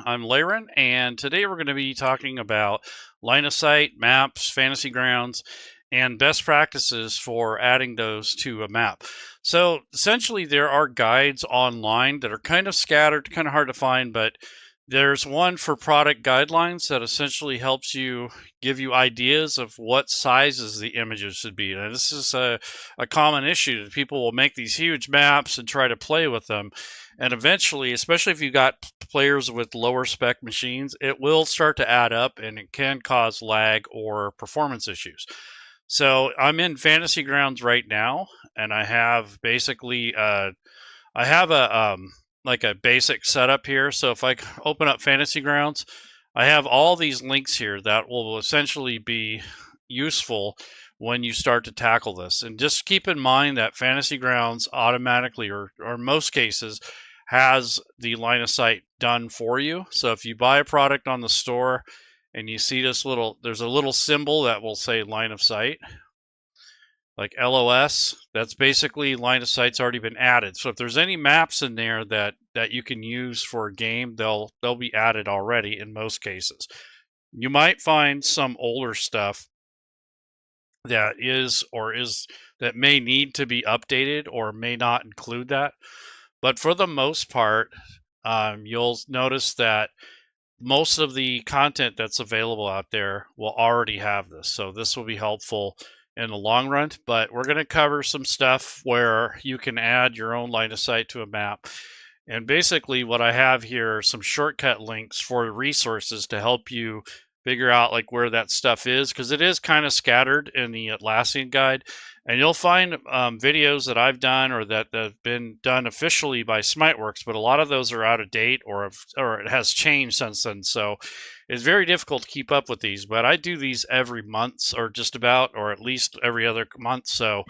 I'm Laren, and today we're going to be talking about line of sight, maps, fantasy grounds, and best practices for adding those to a map. So essentially, there are guides online that are kind of scattered, kind of hard to find, but there's one for product guidelines that essentially helps you give you ideas of what sizes the images should be. Now, this is a common issue that people will make these huge maps and try to play with them. And eventually, especially if you've got players with lower spec machines, it will start to add up and it can cause lag or performance issues. So I'm in Fantasy Grounds right now, and I have basically I have a like a basic setup here. So if I open up Fantasy Grounds, I have all these links here that will essentially be useful when you start to tackle this. And just keep in mind that Fantasy Grounds automatically, or in most cases, has the line of sight done for you. So if you buy a product on the store and you see this there's a little symbol that will say line of sight, like LOS, that's basically line of sight's already been added. So if there's any maps in there that you can use for a game, they'll be added already in most cases. You might find some older stuff that that may need to be updated or may not include that. But for the most part, you'll notice that most of the content that's available out there will already have this. So this will be helpful in the long run, but we're going to cover some stuff where you can add your own line of sight to a map. And basically what I have here are some shortcut links for resources to help you figure out like where that stuff is, because it is kind of scattered in the Atlassian guide. And you'll find videos that I've done or that have been done officially by Smiteworks, but a lot of those are out of date or it has changed since then. So it's very difficult to keep up with these, but I do these every month or just about, or at least every other month. So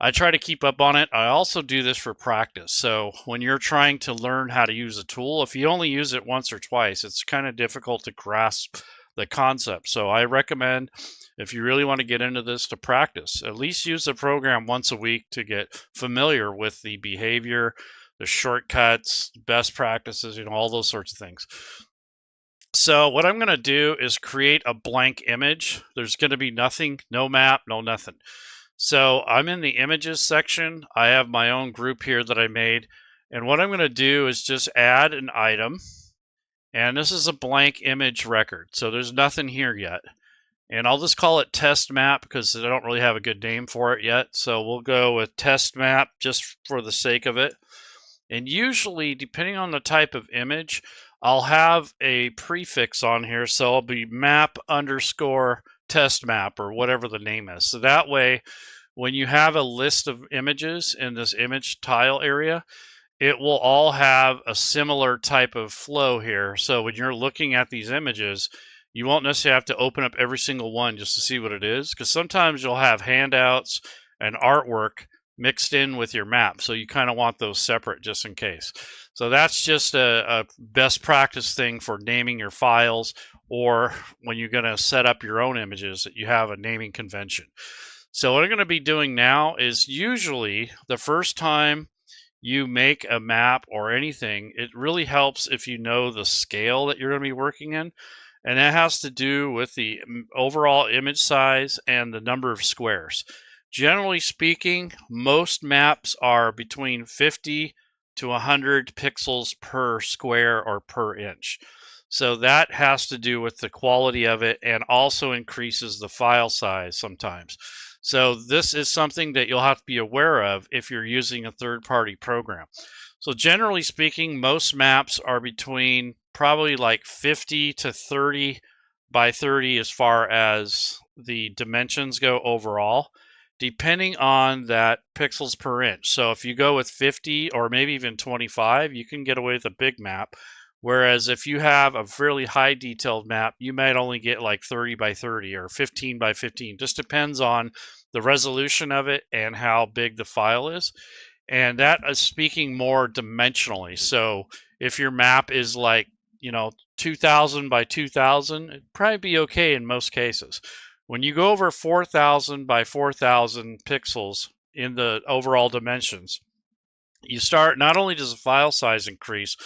I try to keep up on it. I also do this for practice. So when you're trying to learn how to use a tool, if you only use it once or twice, it's kind of difficult to grasp the concept. So I recommend, if you really want to get into this, to practice. At least use the program once a week to get familiar with the behavior, the shortcuts, best practices, all those sorts of things. So what I'm going to do is create a blank image. There's going to be nothing, no map, no nothing. So I'm in the images section. I have my own group here that I made. And what I'm going to do is just add an item. And this is a blank image record. So there's nothing here yet. And I'll just call it test map because I don't really have a good name for it yet. So we'll go with test map just for the sake of it. And usually, depending on the type of image, I'll have a prefix on here. So I'll be map underscore test map or whatever the name is. So that way, when you have a list of images in this image tile area, it will all have a similar type of flow here. So when you're looking at these images, you won't necessarily have to open up every single one just to see what it is, because sometimes you'll have handouts and artwork mixed in with your map. So you kind of want those separate just in case. So that's just a best practice thing for naming your files, or when you're going to set up your own images, that you have a naming convention. So what I'm going to be doing now is, usually the first time you make a map or anything, it really helps if you know the scale that you're going to be working in. And that has to do with the overall image size and the number of squares. Generally speaking, most maps are between 50 to 100 pixels per square or per inch. So that has to do with the quality of it, and also increases the file size sometimes. So this is something that you'll have to be aware of if you're using a third-party program. So generally speaking, most maps are between probably like 50 to 30 by 30 as far as the dimensions go overall, depending on that pixels per inch. So if you go with 50 or maybe even 25, you can get away with a big map. Whereas if you have a fairly high detailed map, you might only get like 30 by 30 or 15 by 15. Just depends on the resolution of it and how big the file is. And that is speaking more dimensionally. So if your map is like, 2000 by 2000, it'd probably be okay in most cases. When you go over 4000 by 4000 pixels in the overall dimensions, you start, not only does the file size increase,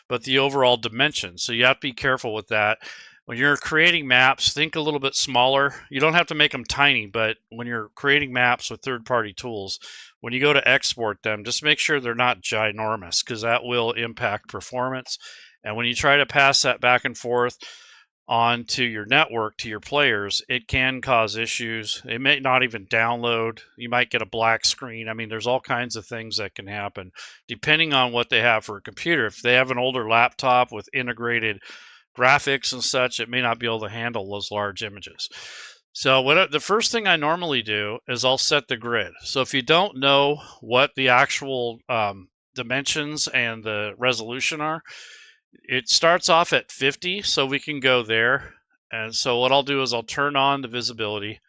but the overall dimension. So you have to be careful with that. When you're creating maps, think a little bit smaller. You don't have to make them tiny, but when you're creating maps with third-party tools, when you go to export them, just make sure they're not ginormous, because that will impact performance. And when you try to pass that back and forth onto your network to your players, it can cause issues. It may not even download. You might get a black screen. I mean, there's all kinds of things that can happen depending on what they have for a computer. If they have an older laptop with integrated graphics and such, it may not be able to handle those large images. So the first thing I normally do is I'll set the grid. So if you don't know what the actual dimensions and the resolution are, it starts off at 50, so we can go there. And so what I'll do is I'll turn on the visibility,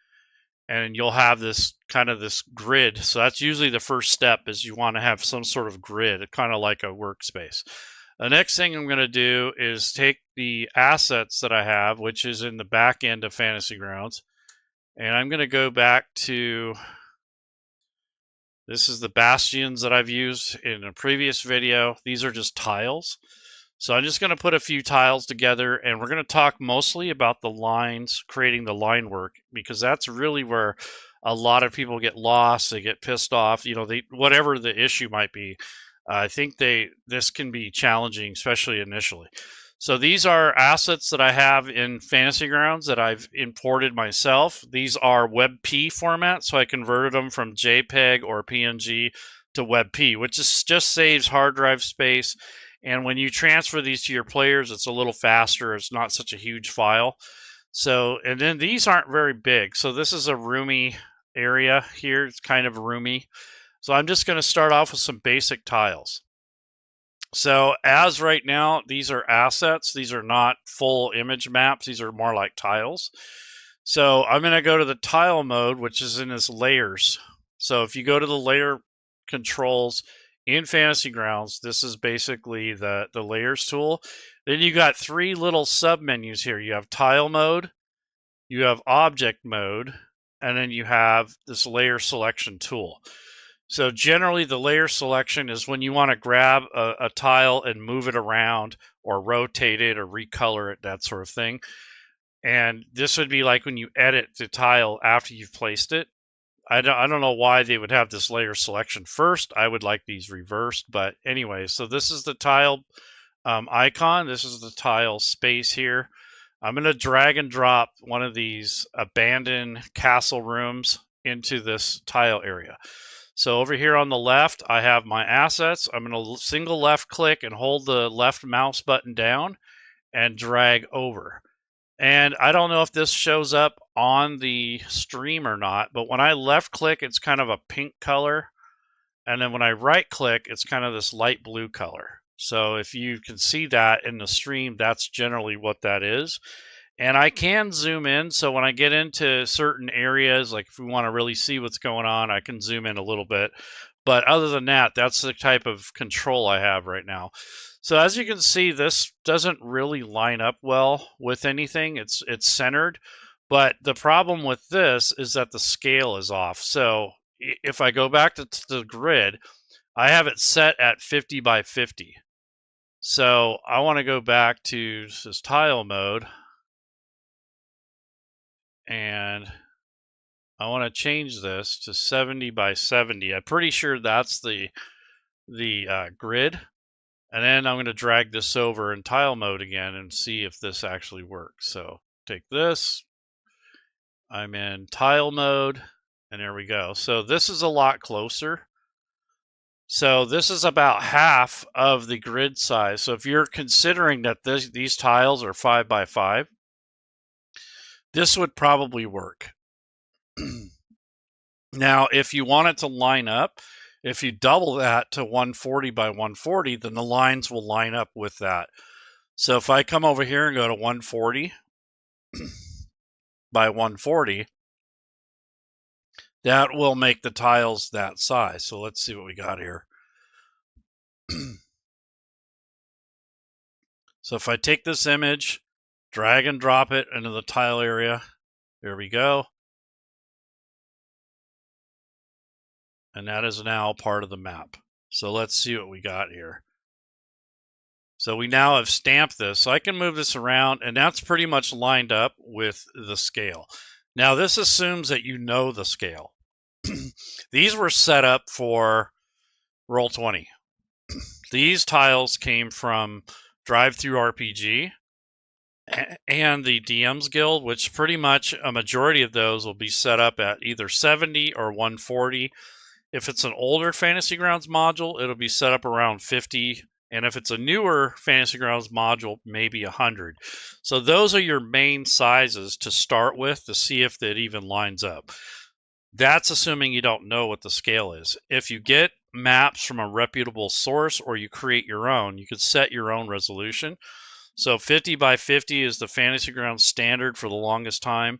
and you'll have this kind of this grid. So that's usually the first step, is you want to have some sort of grid, kind of like a workspace. The next thing I'm going to do is take the assets that I have, which is in the back end of Fantasy Grounds, and I'm going to go back to, this is the bastions that I've used in a previous video. These are just tiles. So I'm just going to put a few tiles together, and we're going to talk mostly about the lines, creating the line work, because that's really where a lot of people get lost. They get pissed off, whatever the issue might be. I think this can be challenging, especially initially. So these are assets that I have in Fantasy Grounds that I've imported myself. These are WebP format, so I converted them from JPEG or PNG to WebP, which just saves hard drive space. And when you transfer these to your players, it's a little faster. It's not such a huge file. So, and then these aren't very big. So this is a roomy area here. It's kind of roomy. So I'm just going to start off with some basic tiles. So as right now, these are assets. These are not full image maps. These are more like tiles. So I'm going to go to the tile mode, which is in this layers. So if you go to the layer controls in Fantasy Grounds, this is basically the layers tool. Then you got three little sub menus here. You have tile mode, you have object mode, and then you have this layer selection tool. So generally the layer selection is when you want to grab a tile and move it around or rotate it or recolor it, that sort of thing. And this would be like when you edit the tile after you've placed it. I don't know why they would have this layer selection first. I would like these reversed, but anyway, so this is the tile icon. This is the tile space here. I'm going to drag and drop one of these abandoned castle rooms into this tile area. So over here on the left, I have my assets. I'm going to single left click and hold the left mouse button down and drag over. And I don't know if this shows up on the stream or not, but when I left click, it's kind of a pink color. And then when I right click, it's kind of this light blue color. So if you can see that in the stream, that's generally what that is. And I can zoom in. So when I get into certain areas, like if we want to really see what's going on, I can zoom in a little bit. But other than that, that's the type of control I have right now. So as you can see, this doesn't really line up well with anything. It's centered, but the problem with this is that the scale is off. So if I go back to the grid, I have it set at 50 by 50. So I want to go back to this tile mode, and I want to change this to 70 by 70. I'm pretty sure that's the grid. And then I'm going to drag this over in tile mode again and see if this actually works. So take this, I'm in tile mode, and there we go. So this is a lot closer. So this is about half of the grid size. So if you're considering that these tiles are 5 by 5, this would probably work. Now, if you want it to line up, if you double that to 140 by 140, then the lines will line up with that. So if I come over here and go to 140 by 140, that will make the tiles that size. So let's see what we got here. So if I take this image, drag and drop it into the tile area, there we go. And that is now part of the map. So let's see what we got here. So we now have stamped this. So I can move this around, and that's pretty much lined up with the scale. Now this assumes that you know the scale. These were set up for Roll20. These tiles came from Drive-Thru RPG and the DM's Guild, which pretty much a majority of those will be set up at either 70 or 140. If it's an older Fantasy Grounds module, it'll be set up around 50. And if it's a newer Fantasy Grounds module, maybe 100. So those are your main sizes to start with to see if it even lines up. That's assuming you don't know what the scale is. If you get maps from a reputable source or you create your own, you could set your own resolution. So 50 by 50 is the Fantasy Grounds standard for the longest time.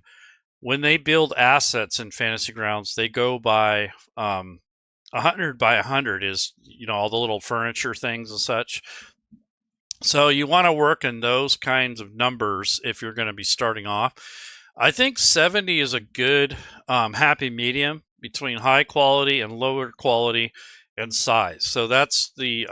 When they build assets in Fantasy Grounds, they go by 100 by 100 is, all the little furniture things and such. So you want to work in those kinds of numbers if you're going to be starting off. I think 70 is a good happy medium between high quality and lower quality and size. So that's the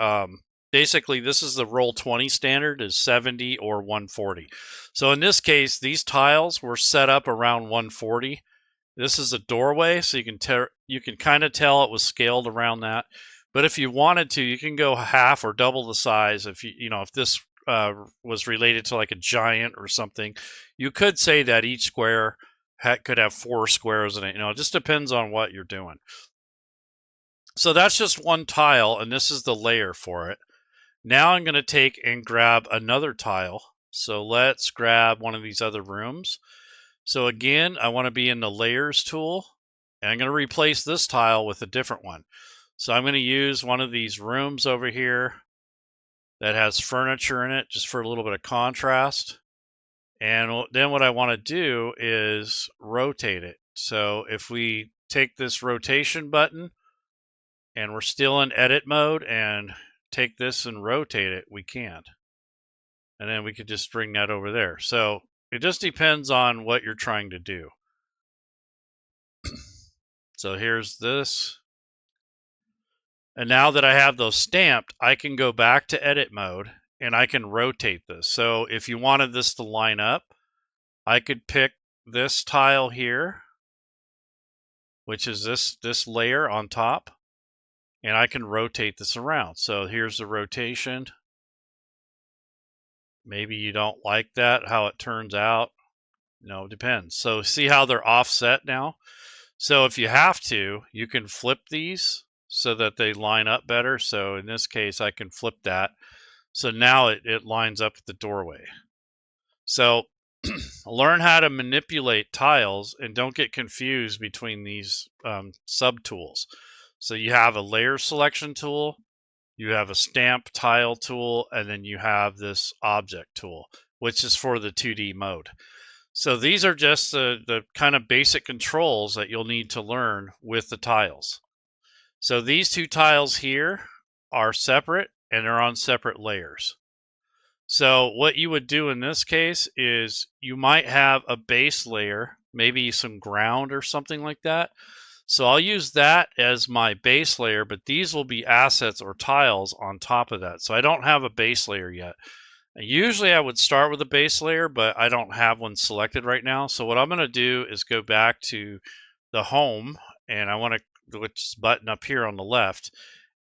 basically this is the Roll20 standard is 70 or 140. So in this case, these tiles were set up around 140. This is a doorway, so you can kind of tell it was scaled around that. But if you wanted to, you can go half or double the size. If if this was related to like a giant or something, you could say that each square could have 4 squares in it. It just depends on what you're doing. So that's just one tile, and this is the layer for it. Now I'm going to take and grab another tile. So let's grab one of these other rooms. So again, I want to be in the layers tool, and I'm going to replace this tile with a different one. So I'm going to use one of these rooms over here that has furniture in it just for a little bit of contrast. And then what I want to do is rotate it. So if we take this rotation button and we're still in edit mode and take this and rotate it, we can. And then we could just bring that over there. So it just depends on what you're trying to do. So here's this. And now that I have those stamped, I can go back to edit mode and I can rotate this. So if you wanted this to line up, I could pick this tile here, which is this layer on top, and I can rotate this around. So here's the rotation. Maybe you don't like that, how it turns out. It depends. So see how they're offset now? So if you have to, you can flip these so that they line up better. So in this case, I can flip that. So now it lines up with the doorway. So learn how to manipulate tiles and don't get confused between these sub-tools. So you have a layer selection tool, you have a stamp tile tool, and then you have this object tool, which is for the 2D mode. So these are just the kind of basic controls that you'll need to learn with the tiles. So these two tiles here are separate and they're on separate layers. So what you would do in this case is you might have a base layer, maybe some ground or something like that. So I'll use that as my base layer, but these will be assets or tiles on top of that. So I don't have a base layer yet. Usually I would start with a base layer, but I don't have one selected right now. So what I'm going to do is go back to the home, and I want to, which is button up here on the left,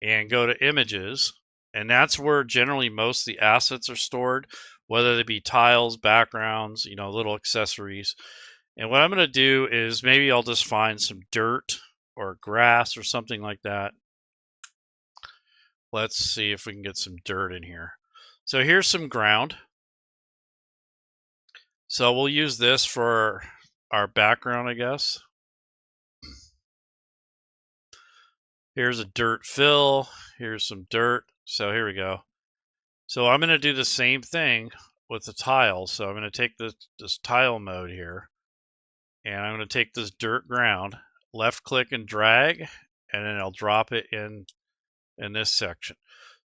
and go to images. And that's where generally most of the assets are stored, whether they be tiles, backgrounds, little accessories. And what I'm going to do is maybe I'll just find some dirt or grass or something like that. Let's see if we can get some dirt in here. So here's some ground. So we'll use this for our background, I guess. Here's a dirt fill. Here's some dirt. So here we go. So I'm going to do the same thing with the tile. So I'm going to take this tile mode here, and I'm going to take this dirt ground, left click and drag, and then I'll drop it in this section.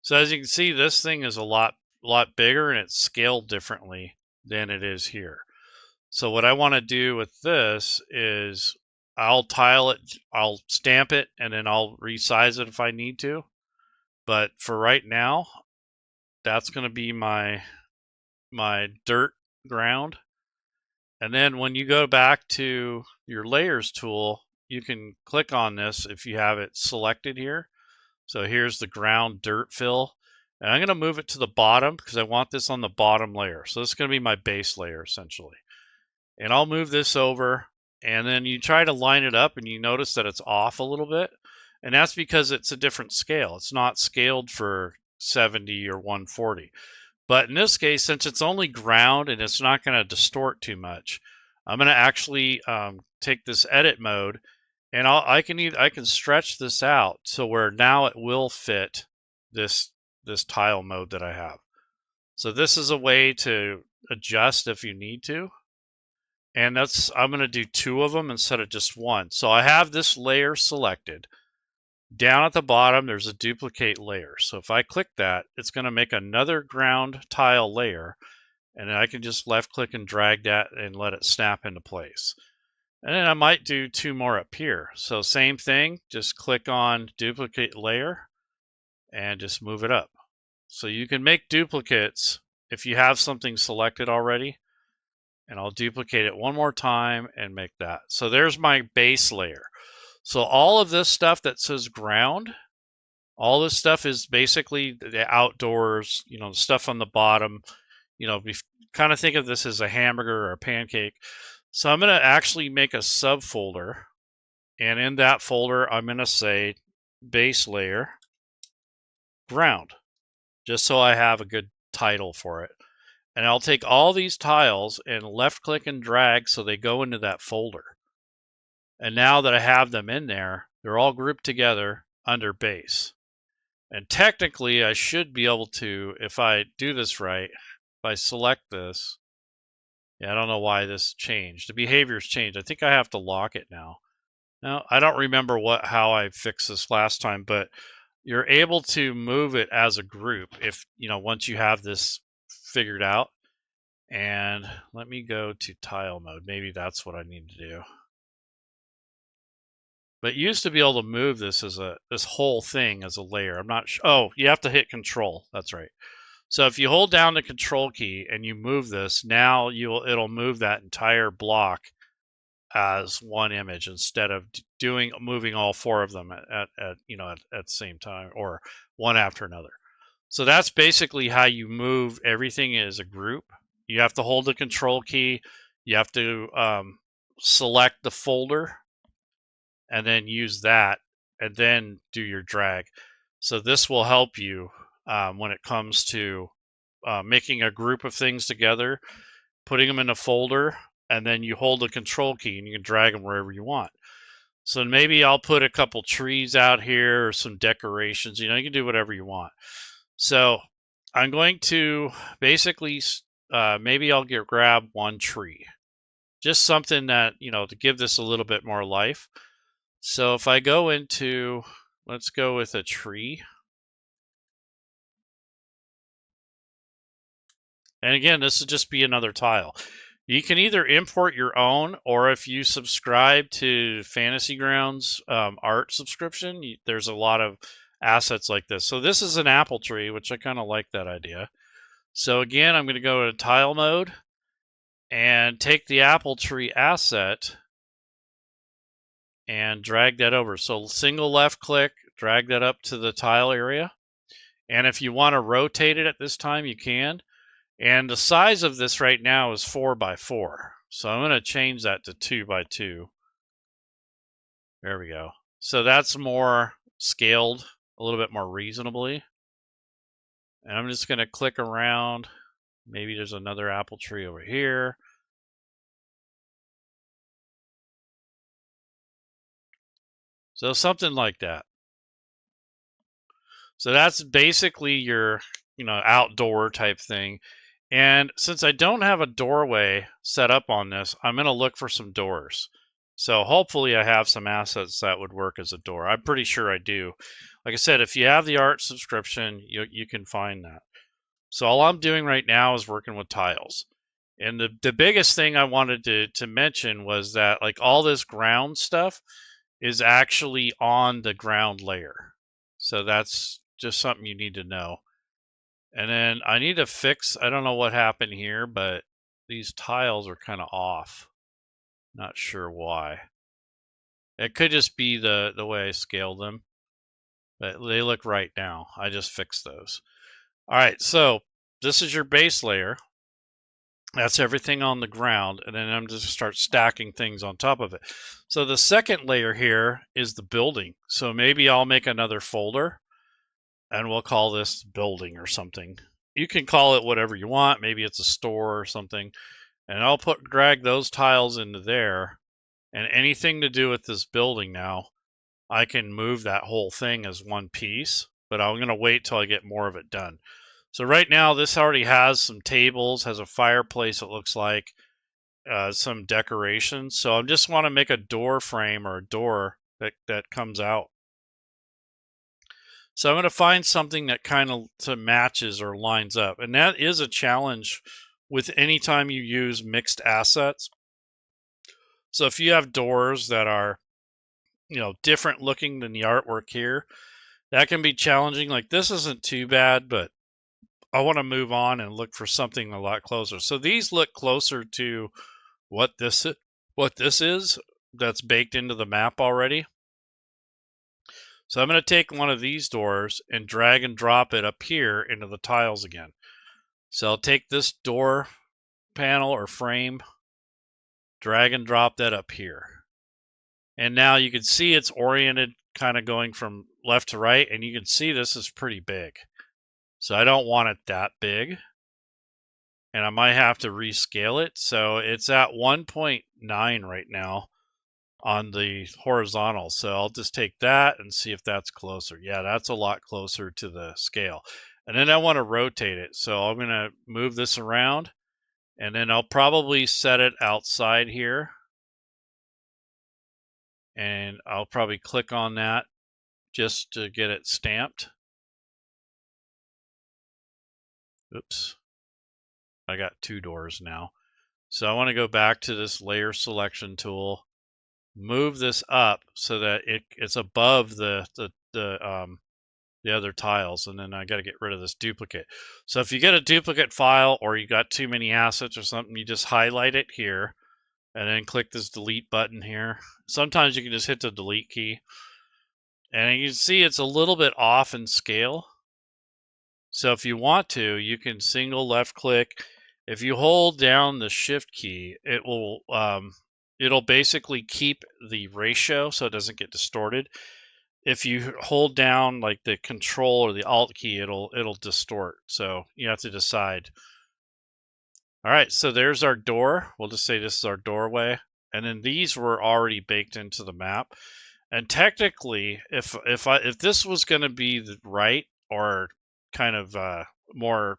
So as you can see, this thing is a lot bigger and it's scaled differently than it is here. So what I want to do with this is I'll tile it, I'll stamp it, and then I'll resize it if I need to. But for right now, that's going to be my dirt ground. And then when you go back to your layers tool, you can click on this if you have it selected here. So here's the ground dirt fill. And I'm going to move it to the bottom because I want this on the bottom layer. So this is going to be my base layer essentially. And I'll move this over, and then you try to line it up and you notice that it's off a little bit. And that's because it's a different scale. It's not scaled for 70 or 140. But in this case, since it's only ground and it's not going to distort too much, I'm going to actually take this edit mode, and I can stretch this out so where now it will fit this tile mode that I have. So this is a way to adjust if you need to. And I'm going to do 2 of them instead of just 1. So I have this layer selected. Down at the bottom, there's a duplicate layer. So if I click that, it's going to make another ground tile layer. And then I can just left click and drag that and let it snap into place. And then I might do 2 more up here. So same thing, just click on duplicate layer and just move it up. So you can make duplicates if you have something selected already. And I'll duplicate it one more time and make that. So there's my base layer. So all of this stuff that says ground, all this stuff is basically the outdoors, the stuff on the bottom. Kind of think of this as a hamburger or a pancake. So I'm going to actually make a subfolder. And in that folder, I'm going to say base layer ground, just so I have a good title for it. And I'll take all these tiles and left click and drag so they go into that folder. And now that I have them in there, they're all grouped together under base. And technically I should be able to, if I do this right, if I select this, I don't know why this changed. The behavior's changed. I think I have to lock it now. Now, I don't remember how I fixed this last time, but you're able to move it as a group if, once you have this figured out. And let me go to tile mode. Maybe that's what I need to do. But you used to be able to move this as this whole thing as a layer. I'm not sure. Oh, you have to hit control. That's right. So if you hold down the control key and you move this, now it'll move that entire block as one image instead of moving all 4 of them at the same time or one after another. So that's basically how you move everything as a group. You have to hold the control key. You have to select the folder and then use that and then do your drag. So this will help you when it comes to making a group of things together, putting them in a folder, and then you hold the control key and you can drag them wherever you want. So maybe I'll put a couple trees out here or some decorations. You can do whatever you want. So I'm going to basically, maybe I'll grab 1 tree. Just something that, to give this a little bit more life. So if I go into, let's go with a tree. And again, this would just be another tile. You can either import your own, or if you subscribe to Fantasy Grounds art subscription, there's a lot of assets like this. So this is an apple tree, which I kind of like that idea. So again, I'm going to go to tile mode and take the apple tree asset and drag that over. So single left click, drag that up to the tile area. And if you want to rotate it at this time, you can. And the size of this right now is 4x4. So I'm going to change that to 2x2. There we go. So that's more scaled, a little bit more reasonably. And I'm just going to click around. Maybe there's another apple tree over here. So something like that. So that's basically your, outdoor type thing. And since I don't have a doorway set up on this, I'm going to look for some doors. So hopefully I have some assets that would work as a door. I'm pretty sure I do. Like I said, if you have the art subscription, you can find that. So all I'm doing right now is working with tiles. And the biggest thing I wanted to mention was that like all this ground stuff is actually on the ground layer. So that's just something you need to know. And then I need to fix, I don't know what happened here, but these tiles are kind of off. Not sure why. It could just be the way I scaled them, but they look right now. I just fixed those. All right, so this is your base layer. That's everything on the ground, and then I'm just start stacking things on top of it. So the second layer here is the building. So maybe I'll make another folder, and we'll call this building or something. You can call it whatever you want. Maybe it's a store or something. And I'll drag those tiles into there, and anything to do with this building now, I can move that whole thing as one piece, but I'm going to wait till I get more of it done. So right now, this already has some tables, has a fireplace, it looks like, some decorations. So I just want to make a door frame or a door that comes out. So I'm going to find something that kind of matches or lines up. And that is a challenge with any time you use mixed assets. So if you have doors that are, different looking than the artwork here, that can be challenging. Like this isn't too bad, but I want to move on and look for something a lot closer. So these look closer to what this is that's baked into the map already. So I'm going to take one of these doors and drag and drop it up here into the tiles again. So I'll take this door panel or frame, drag and drop that up here. And now you can see it's oriented kind of going from left to right, and you can see this is pretty big. So I don't want it that big, and I might have to rescale it. So it's at 1.9 right now on the horizontal. So I'll just take that and see if that's closer. Yeah, that's a lot closer to the scale. And then I want to rotate it. So I'm going to move this around, and then I'll probably set it outside here. And I'll probably click on that just to get it stamped. Oops. I got two doors now. So I want to go back to this layer selection tool, move this up so that it's above the other tiles, and then I got to get rid of this duplicate. So if you get a duplicate file or you got too many assets or something, you just highlight it here and then click this delete button here. Sometimes you can just hit the delete key, and you can see it's a little bit off in scale. So if you want to, you can single left click. If you hold down the shift key, it will it'll basically keep the ratio so it doesn't get distorted. If you hold down like the control or the alt key, it'll distort. So you have to decide. All right, so there's our door. We'll just say this is our doorway. And then these were already baked into the map. And technically, if this was going to be the right or kind of more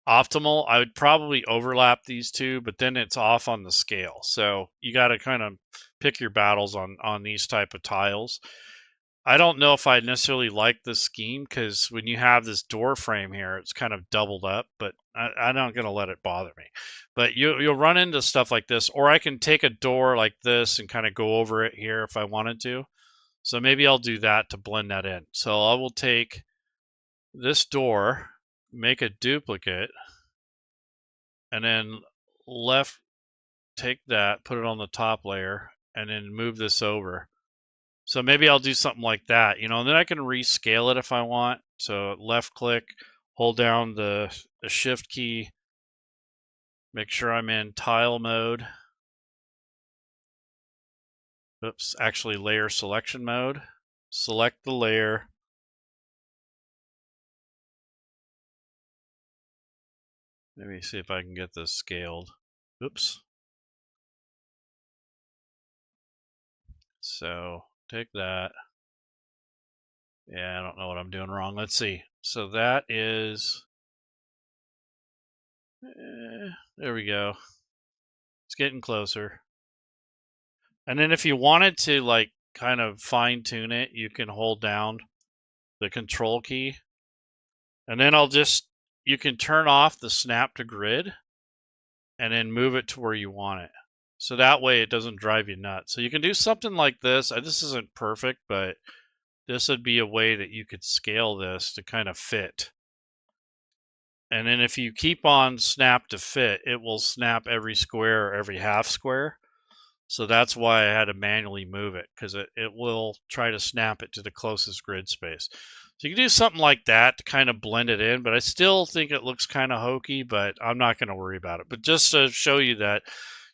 optimal, I would probably overlap these two, but then it's off on the scale. So you got to kind of pick your battles on these type of tiles. I don't know if I necessarily like this scheme because when you have this door frame here, it's kind of doubled up, but I'm not going to let it bother me. But you'll run into stuff like this, or I can take a door like this and kind of go over it here if I wanted to. So maybe I'll do that to blend that in. So I will take this door, make a duplicate, and then take that, put it on the top layer, and then move this over. So maybe I'll do something like that, and then I can rescale it if I want. So left click, hold down the shift key, make sure I'm in tile mode. Oops, actually layer selection mode. Select the layer. Let me see if I can get this scaled. Oops. So take that. Yeah, I don't know what I'm doing wrong. Let's see. So that is, there we go. It's getting closer. And then if you wanted to like kind of fine tune it, you can hold down the control key. And then you can turn off the snap to grid and then move it to where you want it. So that way it doesn't drive you nuts. So you can do something like this. This isn't perfect, but this would be a way that you could scale this to kind of fit. And then if you keep on snap to fit, it will snap every square or every half square. So that's why I had to manually move it, because it will try to snap it to the closest grid space. So you can do something like that to kind of blend it in, but I still think it looks kind of hokey, but I'm not going to worry about it. But just to show you that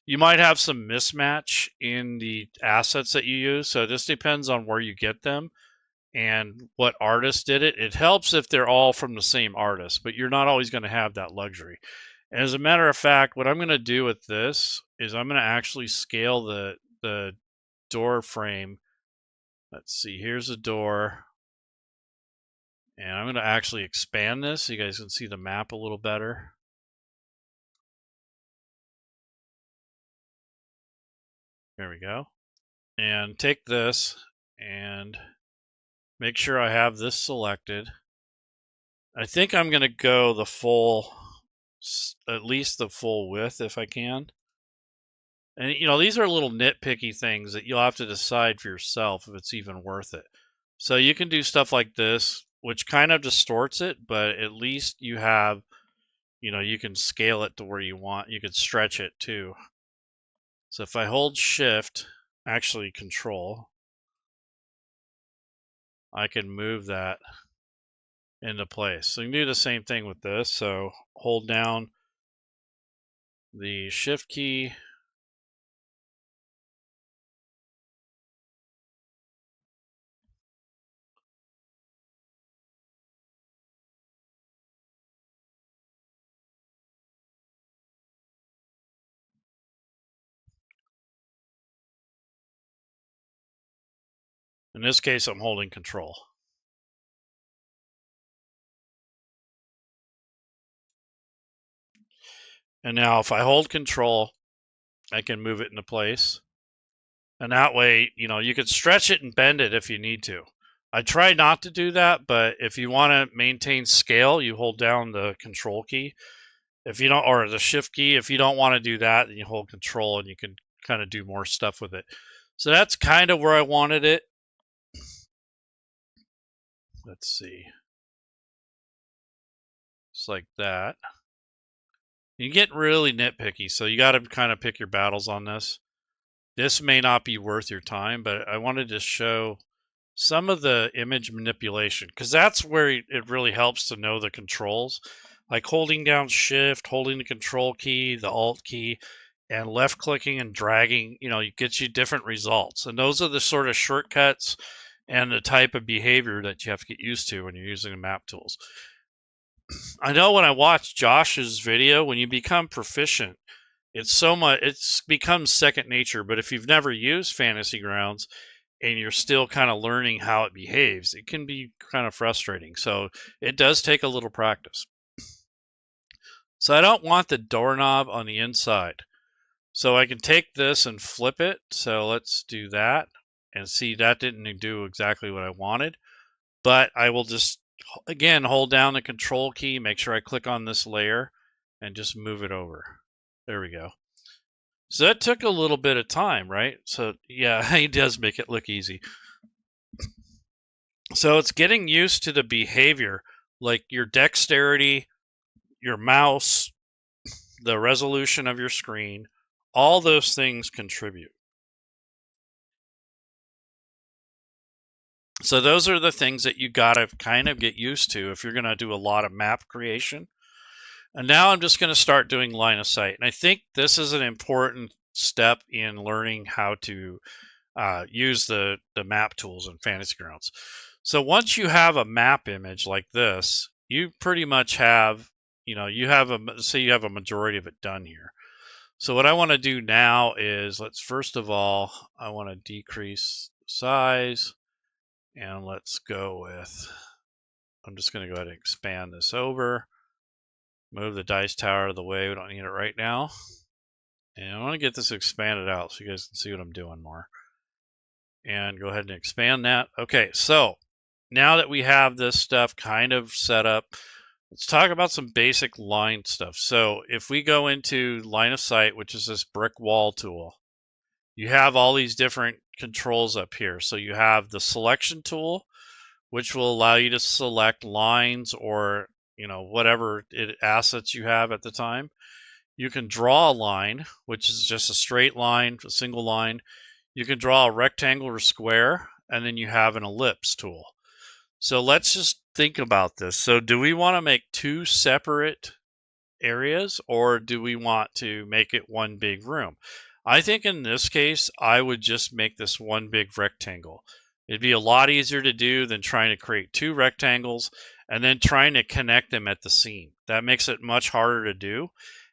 you might have some mismatch in the assets that you use. So this depends on where you get them and what artist did it. It helps if they're all from the same artist, but you're not always going to have that luxury. And as a matter of fact, what I'm going to do with this is I'm going to actually scale the door frame. Let's see, here's a door. And I'm going to actually expand this so you guys can see the map a little better. There we go. And take this and make sure I have this selected. I think I'm going to go the full, at least the full width if I can. And, you know, these are little nitpicky things that you'll have to decide for yourself if it's even worth it. So you can do stuff like this, which kind of distorts it, but at least you have, you know, you can scale it to where you want. You can stretch it too. So if I hold shift, actually control, I can move that into place. So you can do the same thing with this. So hold down the shift key. In this case, I'm holding control. And now if I hold control, I can move it into place. And that way, you know, you could stretch it and bend it if you need to. I try not to do that, but if you want to maintain scale, you hold down the control key. If you don't, or the shift key, if you don't want to do that, then you hold control and you can kind of do more stuff with it. So that's kind of where I wanted it. Let's see. Just like that. You get really nitpicky, so you got to kind of pick your battles on this. This may not be worth your time, but I wanted to show some of the image manipulation, because that's where it really helps to know the controls. Like holding down shift, holding the control key, the alt key, and left clicking and dragging, you know, it gets you different results. And those are the sort of shortcuts and the type of behavior that you have to get used to when you're using the map tools. I know when I watched Josh's video, when you become proficient, it's becomes second nature. But if you've never used Fantasy Grounds and you're still kind of learning how it behaves, it can be kind of frustrating. So it does take a little practice. So I don't want the doorknob on the inside. So I can take this and flip it. So let's do that. And see, that didn't do exactly what I wanted. But I will just, again, hold down the control key, make sure I click on this layer, and just move it over. There we go. So that took a little bit of time, right? So yeah, he does make it look easy. So it's getting used to the behavior, like your dexterity, your mouse, the resolution of your screen, all those things contribute. So those are the things that you got to kind of get used to if you're going to do a lot of map creation. And now I'm just going to start doing line of sight. And I think this is an important step in learning how to use the map tools in Fantasy Grounds. So once you have a map image like this, you pretty much have, you know, you have say you have a majority of it done here. So what I want to do now is, let's first of all, I want to decrease size, and let's go with, I'm just going to go ahead and expand this over, move the dice tower out of the way. We don't need it right now. And I want to get this expanded out so you guys can see what I'm doing more. And go ahead and expand that. Okay, so now that we have this stuff kind of set up, let's talk about some basic line stuff. So if we go into line of sight, which is this brick wall tool, you have all these different controls up here. So you have the selection tool, which will allow you to select lines or whatever assets you have at the time. You can draw a line, which is just a straight line, a single line. You can draw a rectangle or square, and then you have an ellipse tool. So let's just think about this. So do we want to make two separate areas, or do we want to make it one big room? I think in this case, I would just make this one big rectangle. It'd be a lot easier to do than trying to create two rectangles and then trying to connect them at the seam. That makes it much harder to do.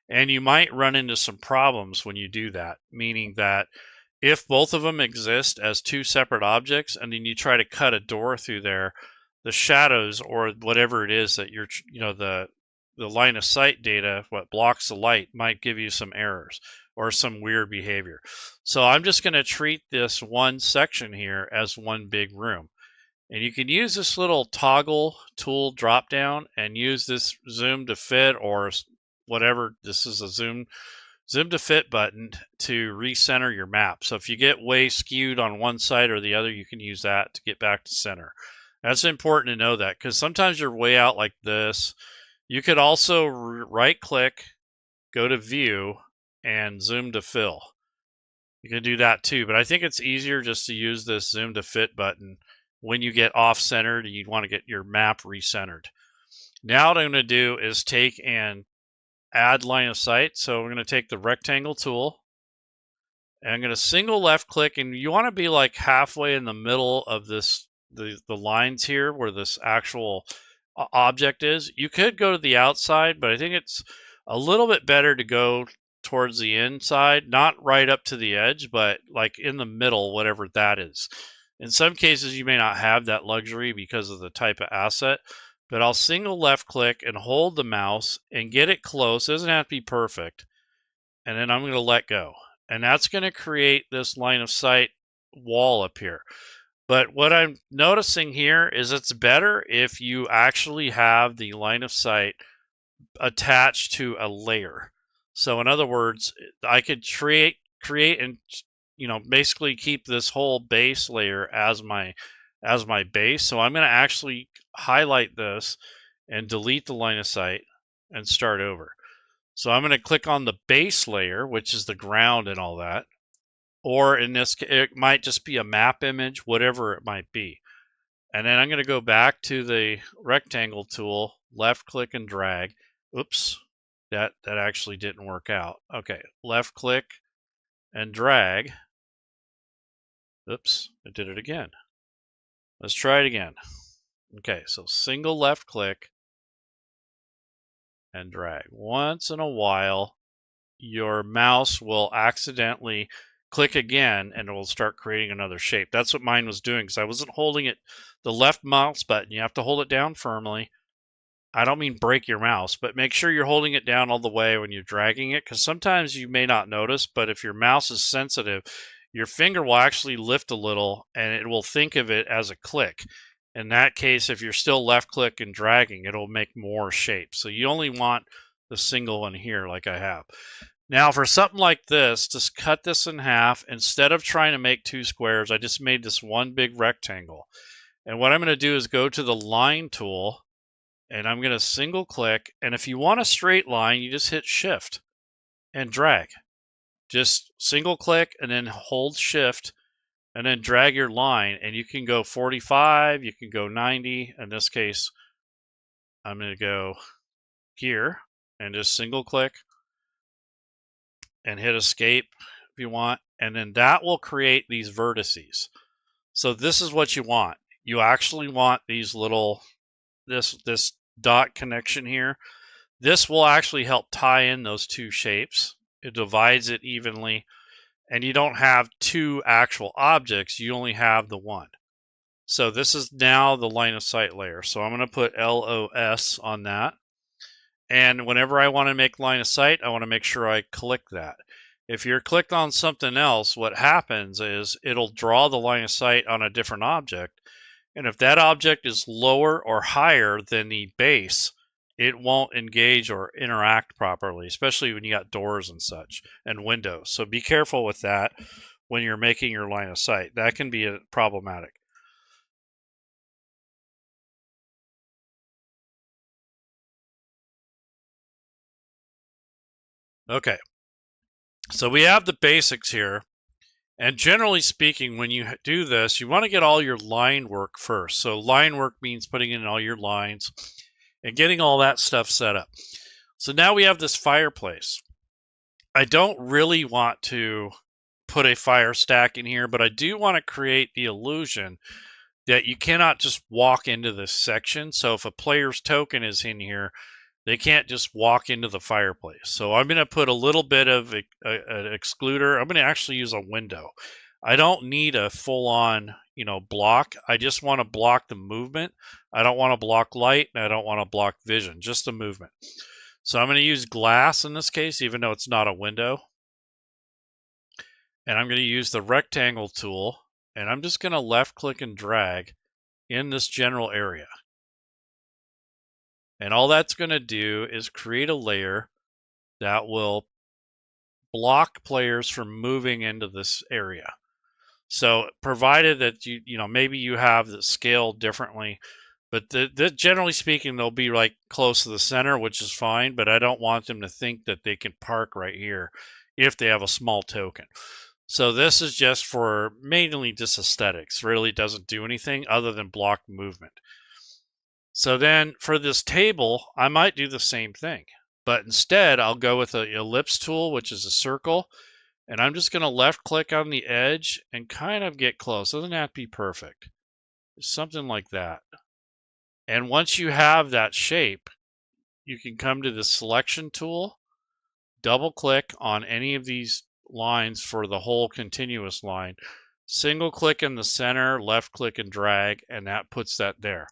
And you might run into some problems when you do that, meaning that if both of them exist as two separate objects and then you try to cut a door through there, the shadows or whatever it is that you're, the line of sight data, what blocks the light, might give you some errors or some weird behavior. So I'm just going to treat this one section here as one big room. And you can use this little toggle tool drop down and use this zoom to fit or whatever. This is a zoom to fit button to recenter your map. So if you get way skewed on one side or the other, you can use that to get back to center. That's important to know that because sometimes you're way out like this. You could also right click, go to view, and zoom to fill. You can do that too, but I think it's easier just to use this zoom to fit button when you get off centered and you want to get your map recentered. Now what I'm going to do is take and add line of sight. So we're going to take the rectangle tool and I'm going to single left click, and you want to be like halfway in the middle of this, the lines here where this actual object is. You could go to the outside, but I think it's a little bit better to go towards the inside, not right up to the edge, but like in the middle, whatever that is. In some cases, you may not have that luxury because of the type of asset, but I'll single left click and hold the mouse and get it close. It doesn't have to be perfect. And then I'm going to let go. And that's going to create this line of sight wall up here. But what I'm noticing here is it's better if you actually have the line of sight attached to a layer. So in other words, I could create and basically keep this whole base layer as my base. So I'm going to actually highlight this and delete the line of sight and start over. So I'm going to click on the base layer, which is the ground and all that. Or in this case, it might just be a map image, whatever it might be. And then I'm going to go back to the rectangle tool, left click and drag. Oops, that actually didn't work out. Okay, left click and drag. Oops, I did it again. Let's try it again. Okay, so single left click and drag. Once in a while, your mouse will accidentally click again and it will start creating another shape. That's what mine was doing because I wasn't holding it, the left mouse button. You have to hold it down firmly. I don't mean break your mouse, but make sure you're holding it down all the way when you're dragging it, because sometimes you may not notice, but if your mouse is sensitive, your finger will actually lift a little and it will think of it as a click. In that case, if you're still left click and dragging, it'll make more shapes. So you only want the single one here like I have. Now for something like this, just cut this in half. Instead of trying to make two squares, I just made this one big rectangle. And what I'm going to do is go to the line tool and I'm going to single click. And if you want a straight line, you just hit shift and drag. Just single click and then hold shift and then drag your line, and you can go 45, you can go 90. In this case, I'm going to go here and just single click and hit escape if you want. And then that will create these vertices. So this is what you want. You actually want these little, this dot connection here. This will actually help tie in those two shapes. It divides it evenly, and you don't have two actual objects. You only have the one. So this is now the line of sight layer. So I'm going to put LOS on that. And whenever I want to make line of sight, I want to make sure I click that. If you're clicked on something else, what happens is it'll draw the line of sight on a different object. And if that object is lower or higher than the base, it won't engage or interact properly, especially when you got doors and such and windows. So be careful with that when you're making your line of sight. That can be problematic. Okay, so we have the basics here. And generally speaking, when you do this, you want to get all your line work first. So line work means putting in all your lines and getting all that stuff set up. So now we have this fireplace. I don't really want to put a fire stack in here, but I do want to create the illusion that you cannot just walk into this section. So if a player's token is in here, they can't just walk into the fireplace. So I'm going to put a little bit of an excluder. I'm going to actually use a window. I don't need a full-on, block. I just want to block the movement. I don't want to block light, and I don't want to block vision, just the movement. So I'm going to use glass in this case, even though it's not a window. And I'm going to use the rectangle tool, and I'm just going to left click and drag in this general area. And all that's going to do is create a layer that will block players from moving into this area. So provided that maybe you have the scale differently, but generally speaking, they'll be like close to the center, which is fine, but I don't want them to think that they can park right here if they have a small token. So this is just for mainly just aesthetics, really doesn't do anything other than block movement. So then for this table, I might do the same thing, but instead I'll go with an ellipse tool, which is a circle, and I'm just going to left click on the edge and kind of get close. Doesn't have to be perfect. Something like that. And once you have that shape, you can come to the selection tool, double click on any of these lines for the whole continuous line, single click in the center, left click and drag, and that puts that there.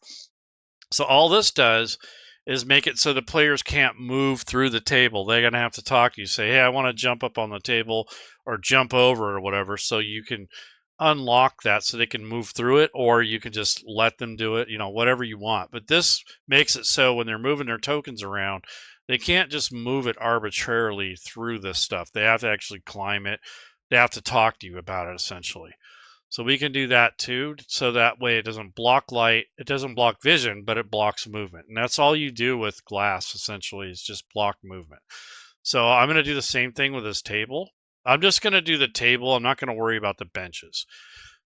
So all this does is make it so the players can't move through the table. They're going to have to talk to you, say, hey, I want to jump up on the table or jump over or whatever, so you can unlock that so they can move through it, or you can just let them do it, whatever you want. But this makes it so when they're moving their tokens around, they can't just move it arbitrarily through this stuff. They have to actually climb it. They have to talk to you about it, essentially. So we can do that too, so that way it doesn't block light, it doesn't block vision, but it blocks movement. And that's all you do with glass, essentially, is just block movement. So I'm going to do the same thing with this table. I'm just going to do the table. I'm not going to worry about the benches.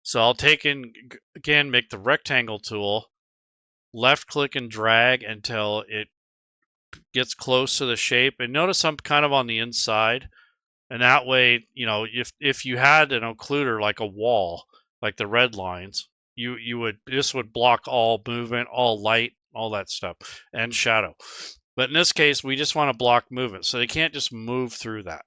So I'll take in, again, make the rectangle tool, left click and drag until it gets close to the shape. And notice I'm kind of on the inside. And that way, if you had an occluder like a wall, like the red lines, this would block all movement, all light, all that stuff, and shadow. But in this case, we just want to block movement, so they can't just move through that.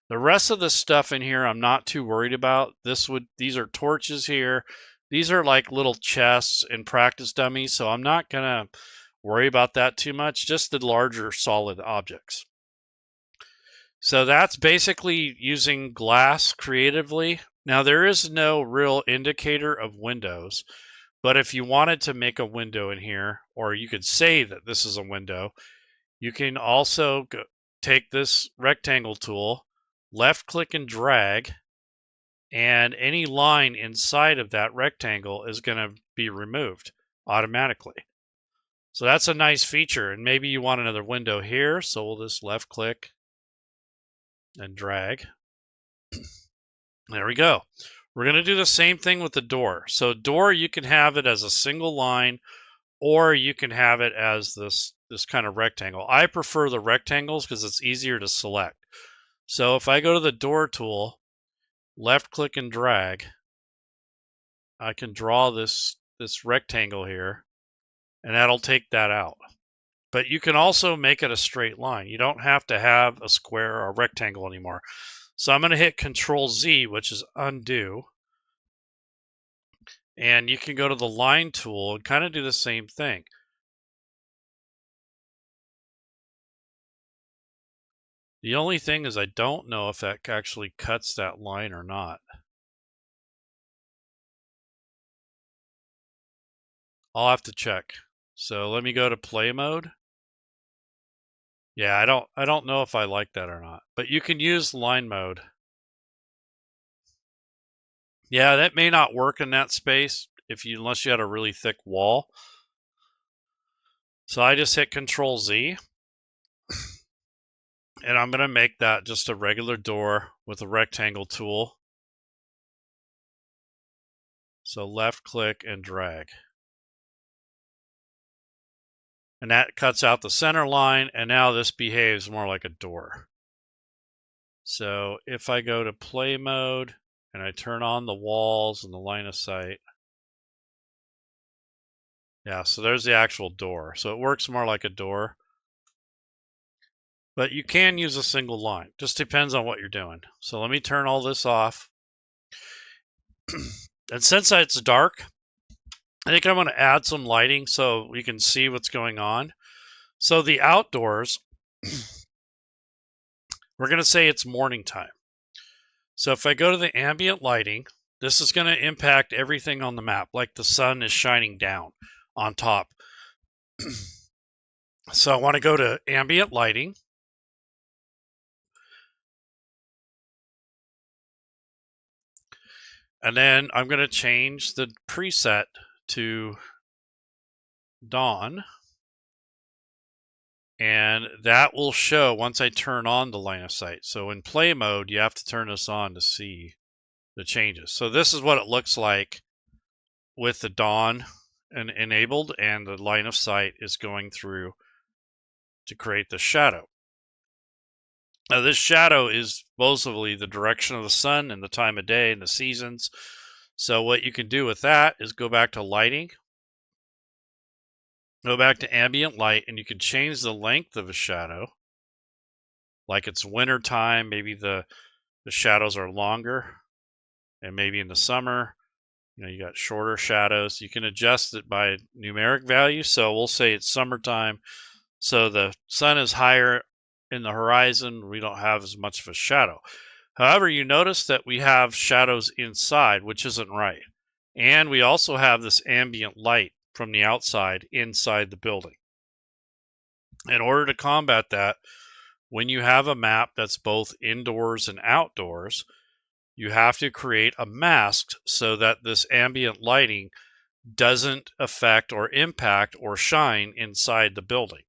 The rest of the stuff in here, I'm not too worried about. These are torches here. These are like little chests and practice dummies, so I'm not gonna worry about that too much. Just the larger solid objects. So that's basically using glass creatively. Now there is no real indicator of windows, but if you wanted to make a window in here, or you could say that this is a window, you can also take this rectangle tool, left click and drag, and any line inside of that rectangle is going to be removed automatically. So that's a nice feature. And maybe you want another window here, so we'll just left click and drag. There we go. We're going to do the same thing with the door. So door, you can have it as a single line, or you can have it as this kind of rectangle. I prefer the rectangles because it's easier to select. So if I go to the door tool, left click and drag, I can draw this rectangle here, and that'll take that out. But you can also make it a straight line. You don't have to have a square or a rectangle anymore. So I'm going to hit Control Z, which is undo. And you can go to the line tool and kind of do the same thing. The only thing is I don't know if that actually cuts that line or not. I'll have to check. So let me go to play mode. Yeah, I don't know if I like that or not, but you can use line mode. Yeah, that may not work in that space unless you had a really thick wall. So I just hit Control Z. And I'm going to make that just a regular door with a rectangle tool. So left click and drag. And that cuts out the center line, and now this behaves more like a door. So if I go to play mode and I turn on the walls and the line of sight, yeah, so there's the actual door. So it works more like a door. But you can use a single line. Just depends on what you're doing. So let me turn all this off. And since it's dark, I think I'm going to add some lighting so we can see what's going on. So the outdoors, we're going to say it's morning time. So if I go to the ambient lighting, this is going to impact everything on the map, like the sun is shining down on top. So I want to go to ambient lighting. And then I'm going to change the preset to dawn. And that will show once I turn on the line of sight. So in play mode, you have to turn this on to see the changes. So this is what it looks like with the dawn enabled, and the line of sight is going through to create the shadow. Now this shadow is supposedly the direction of the sun and the time of day and the seasons. So what you can do with that is go back to lighting, go back to ambient light, and you can change the length of a shadow. Like it's winter time, maybe the shadows are longer, and maybe in the summer, you got shorter shadows. You can adjust it by numeric value. So we'll say it's summertime, so the sun is higher in the horizon. We don't have as much of a shadow. However, you notice that we have shadows inside, which isn't right. And we also have this ambient light from the outside inside the building. In order to combat that, when you have a map that's both indoors and outdoors, you have to create a mask so that this ambient lighting doesn't affect or impact or shine inside the building.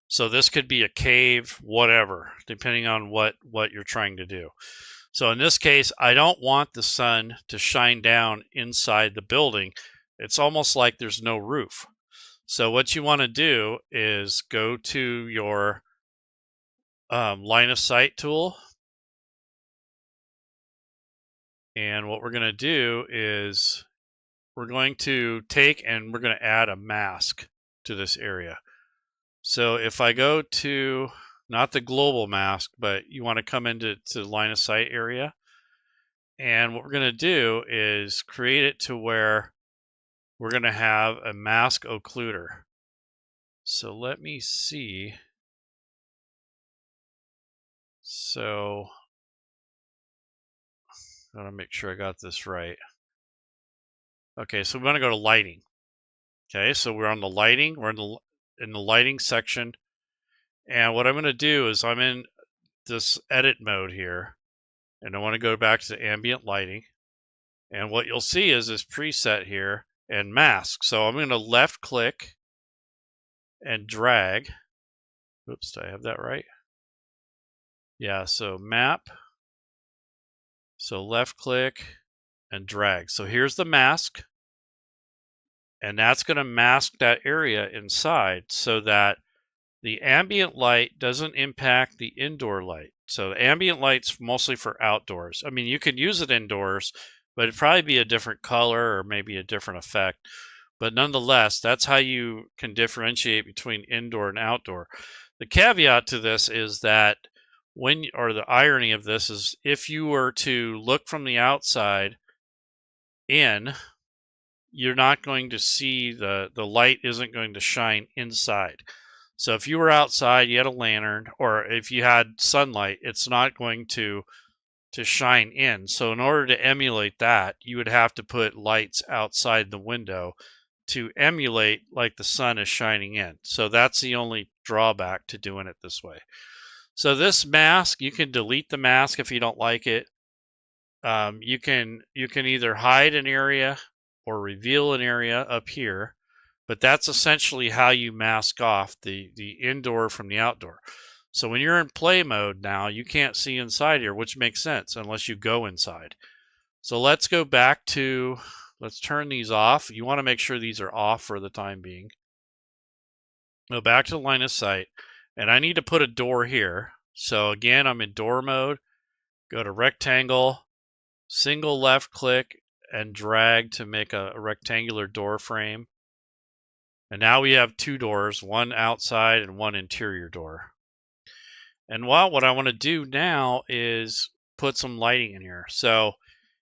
So this could be a cave, whatever, depending on what you're trying to do. So in this case, I don't want the sun to shine down inside the building. It's almost like there's no roof. So what you want to do is go to your line of sight tool. And what we're going to do is we're going to take and we're going to add a mask to this area. So if I go to, not the global mask, but you want to come into the line of sight area. And what we're going to do is create it to where we're going to have a mask occluder. So let me see. So I want to make sure I got this right. Okay, so we want to go to lighting. Okay, so we're on the lighting. We're in the lighting section. And what I'm going to do is I'm in this edit mode here. And I want to go back to the ambient lighting. And what you'll see is this preset here and mask. So I'm going to left click and drag. Oops, did I have that right? Yeah, so map. So left click and drag. So here's the mask. And that's going to mask that area inside so that the ambient light doesn't impact the indoor light. So ambient light's mostly for outdoors. I mean, you could use it indoors, but it'd probably be a different color or maybe a different effect. But nonetheless, that's how you can differentiate between indoor and outdoor. The caveat to this is that the irony of this is if you were to look from the outside in, you're not going to see the light isn't going to shine inside. So if you were outside, you had a lantern, or if you had sunlight, it's not going to shine in. So in order to emulate that, you would have to put lights outside the window to emulate like the sun is shining in. So that's the only drawback to doing it this way. So this mask, you can delete the mask if you don't like it. You can either hide an area or reveal an area up here, but that's essentially how you mask off the indoor from the outdoor. So when you're in play mode now, you can't see inside here, which makes sense unless you go inside. So let's go back to, let's turn these off. You want to make sure these are off for the time being. Go back to line of sight, and I need to put a door here. So again, I'm in door mode. Go to rectangle, single left click, and drag to make a rectangular door frame. And now we have two doors, one outside and one interior door. And what I want to do now is put some lighting in here. So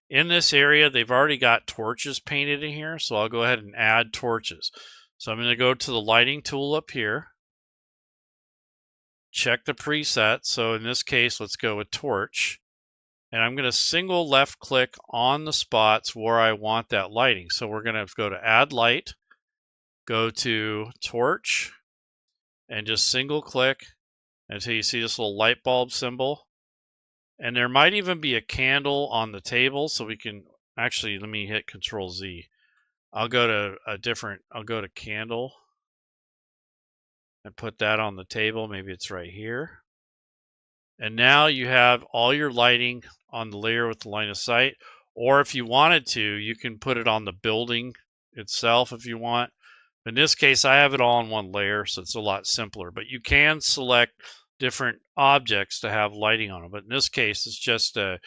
in this area, they've already got torches painted in here. So I'll go ahead and add torches. So I'm going to go to the lighting tool up here. Check the preset. So in this case, let's go with torch. And I'm going to single left click on the spots where I want that lighting. So we're going to go to add light, go to torch, and just single click until you see this little light bulb symbol. And there might even be a candle on the table, so we can actually, let me hit Control Z. I'll go to candle and put that on the table. Maybe it's right here. And now you have all your lighting on the layer with the line of sight. Or if you wanted to, you can put it on the building itself if you want. In this case, I have it all in one layer, so it's a lot simpler. But you can select different objects to have lighting on them. But in this case, it's just a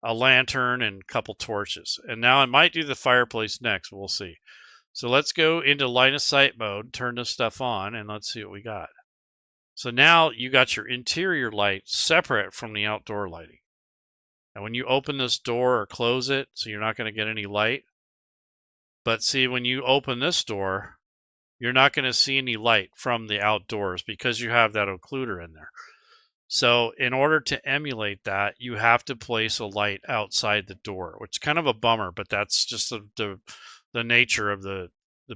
lantern and a couple torches. And now I might do the fireplace next. We'll see. So let's go into line of sight mode, turn this stuff on, and let's see what we got. So now you got your interior light separate from the outdoor lighting. And when you open this door or close it, so you're not going to get any light. But see, when you open this door, you're not going to see any light from the outdoors because you have that occluder in there. So in order to emulate that, you have to place a light outside the door, which is kind of a bummer, but that's just the nature of the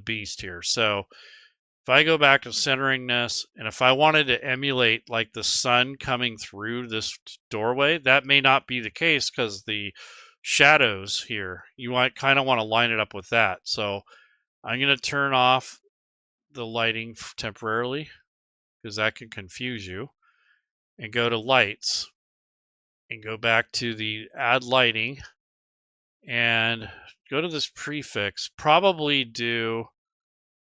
beast here. So if I go back to centering this, and if I wanted to emulate like the sun coming through this doorway, that may not be the case because the shadows here, you might kind of want to line it up with that. So I'm going to turn off the lighting temporarily because that can confuse you, and go to lights and go back to the add lighting and go to this prefix. Probably do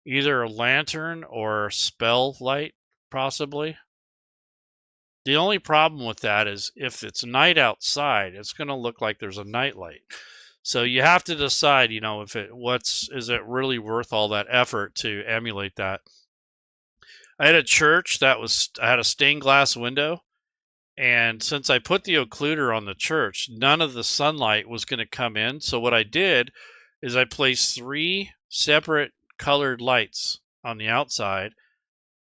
either a lantern or spell light, possibly. The only problem with that is if it's night outside, it's going to look like there's a night light. So you have to decide, you know, if is it really worth all that effort to emulate that. I had a church that had a stained glass window, and since I put the occluder on the church, none of the sunlight was going to come in. So what I did is I placed 3 separate colored lights on the outside,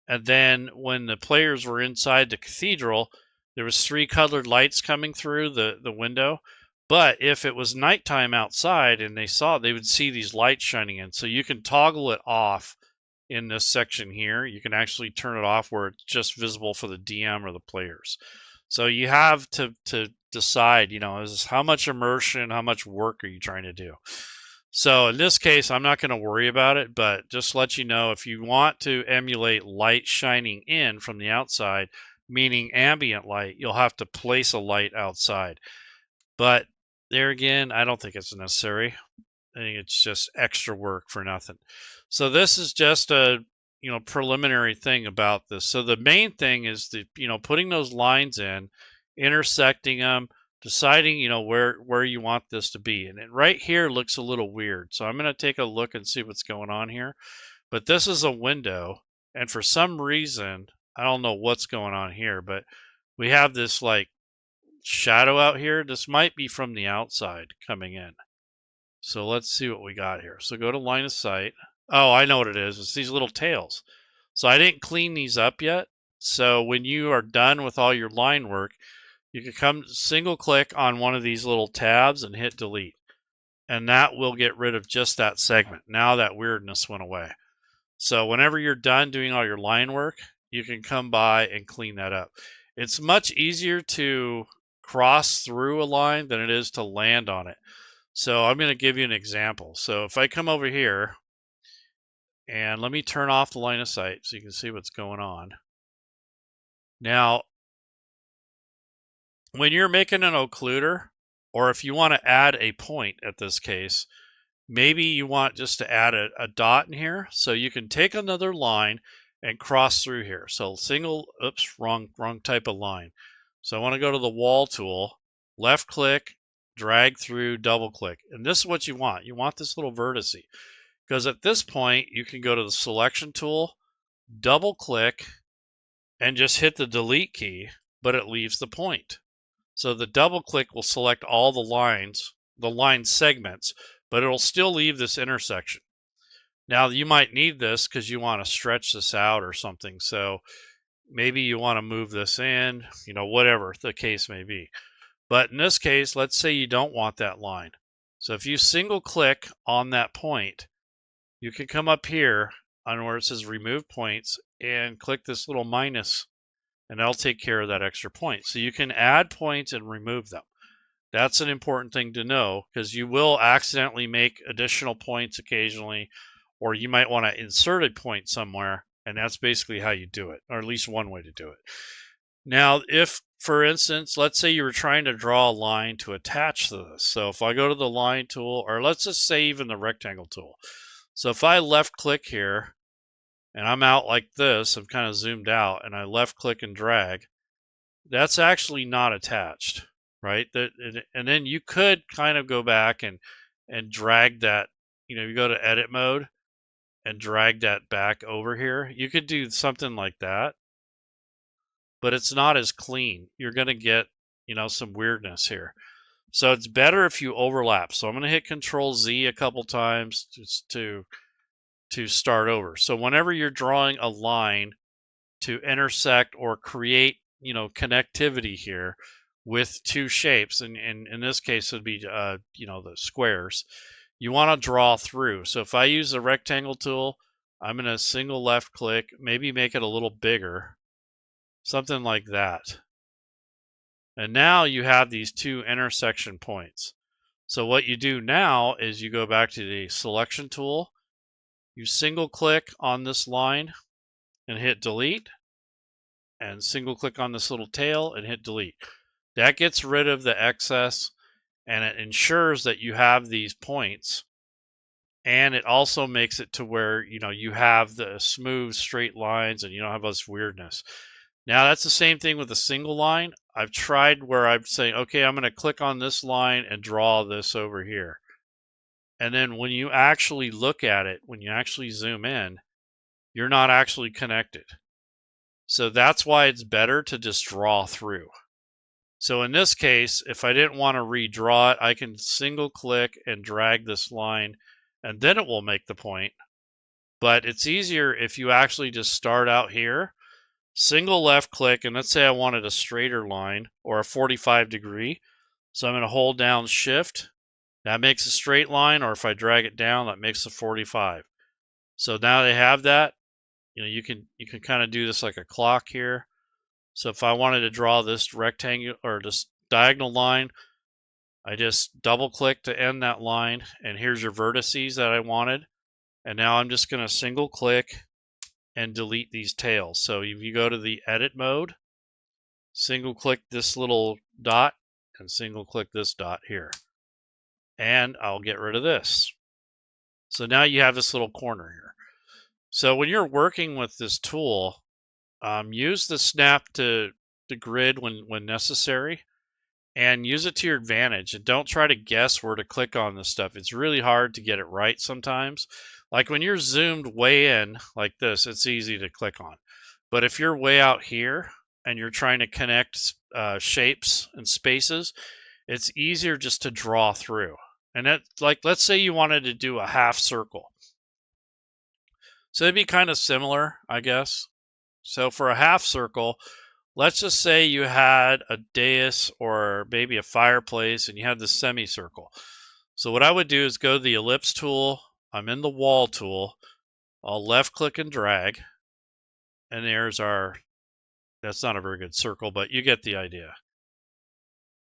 and then when the players were inside the cathedral, there was 3 colored lights coming through the window. But if it was nighttime outside and they would see these lights shining in. So you can toggle it off in this section here. You can actually turn it off where it's just visible for the DM or the players. So you have to decide, you know, how much immersion, how much work are you trying to do? So in this case, I'm not going to worry about it, but just let you know, if you want to emulate light shining in from the outside, meaning ambient light, you'll have to place a light outside. But there again, I don't think it's necessary. I think it's just extra work for nothing. So this is just a, you know, preliminary thing about this. So the main thing is putting those lines in, intersecting them, deciding, you know, where you want this to be. And it right here looks a little weird. So I'm going to take a look and see what's going on here. But this is a window, and for some reason, I don't know what's going on here, but we have this like shadow out here. This might be from the outside coming in. So let's see what we got here. So go to line of sight. Oh, I know what it is. It's these little tails. So I didn't clean these up yet. So when you are done with all your line work, you can come single click on one of these little tabs and hit delete. And that will get rid of just that segment. Now that weirdness went away. So whenever you're done doing all your line work, you can come by and clean that up. It's much easier to cross through a line than it is to land on it. So I'm going to give you an example. So if I come over here, and let me turn off the line of sight so you can see what's going on. Now, when you're making an occluder, or if you want to add a point at this case, maybe you want just to add a dot in here. So you can take another line and cross through here. So single, oops, wrong type of line. So I want to go to the wall tool, left click, drag through, double click. And this is what you want. You want this little vertice. Because at this point, you can go to the selection tool, double click, and just hit the delete key, but it leaves the point. So the double click will select all the line segments, but it'll still leave this intersection. Now you might need this because you want to stretch this out or something. So maybe you want to move this in, whatever the case may be. But in this case, let's say you don't want that line. So if you single click on that point, you can come up here on where it says remove points and click this little minus, and that'll take care of that extra point. So you can add points and remove them. That's an important thing to know because you will accidentally make additional points occasionally, or you might want to insert a point somewhere, and that's basically how you do it, or at least one way to do it. Now, if, for instance, let's say you were trying to draw a line to attach to this. So if I go to the line tool, or let's just say even the rectangle tool. So if I left click here, and I'm out like this, I'm kind of zoomed out, and I left click and drag, that's actually not attached, right? And then you could kind of go back and drag that, you go to edit mode and drag that back over here. You could do something like that, but it's not as clean. You're going to get, some weirdness here. So it's better if you overlap. So I'm going to hit Control Z a couple times just to start over. So whenever you're drawing a line to intersect or create, connectivity here with two shapes, and in this case it would be, the squares, you want to draw through. So if I use the rectangle tool, I'm going to single left click, maybe make it a little bigger, something like that. And now you have these two intersection points. So what you do now is you go back to the selection tool, you single click on this line and hit delete, and single click on this little tail and hit delete. That gets rid of the excess, and it ensures that you have these points, and it also makes it to where you have the smooth straight lines and you don't have this weirdness. Now that's the same thing with a single line. I've tried where I'm saying, okay, I'm going to click on this line and draw this over here. And then when you actually look at it, when you actually zoom in, you're not actually connected. So that's why it's better to just draw through. So in this case, if I didn't want to redraw it, I can single click and drag this line, and then it will make the point. But it's easier if you actually just start out here, single left click, and let's say I wanted a straighter line or a 45 degree. So I'm going to hold down shift. That makes a straight line, or if I drag it down, that makes a 45. So now they have that. You can kind of do this like a clock here. So if I wanted to draw this rectangle or this diagonal line, I just double click to end that line, and here's your vertices that I wanted. And now I'm just going to single click and delete these tails. So if you go to the edit mode, single click this little dot and single click this dot here, and I'll get rid of this. So now you have this little corner here. So when you're working with this tool, use the snap to grid when necessary, and use it to your advantage. And don't try to guess where to click on this stuff. It's really hard to get it right sometimes. Like when you're zoomed way in like this, it's easy to click on. But if you're way out here and you're trying to connect shapes and spaces, it's easier just to draw through. And that, like, let's say you wanted to do a half circle. So it'd be kind of similar, I guess. So for a half circle, let's just say you had a dais or maybe a fireplace and you had the semicircle. So what I would do is go to the ellipse tool. I'm in the wall tool. I'll left click and drag. And there's our, that's not a very good circle, but you get the idea.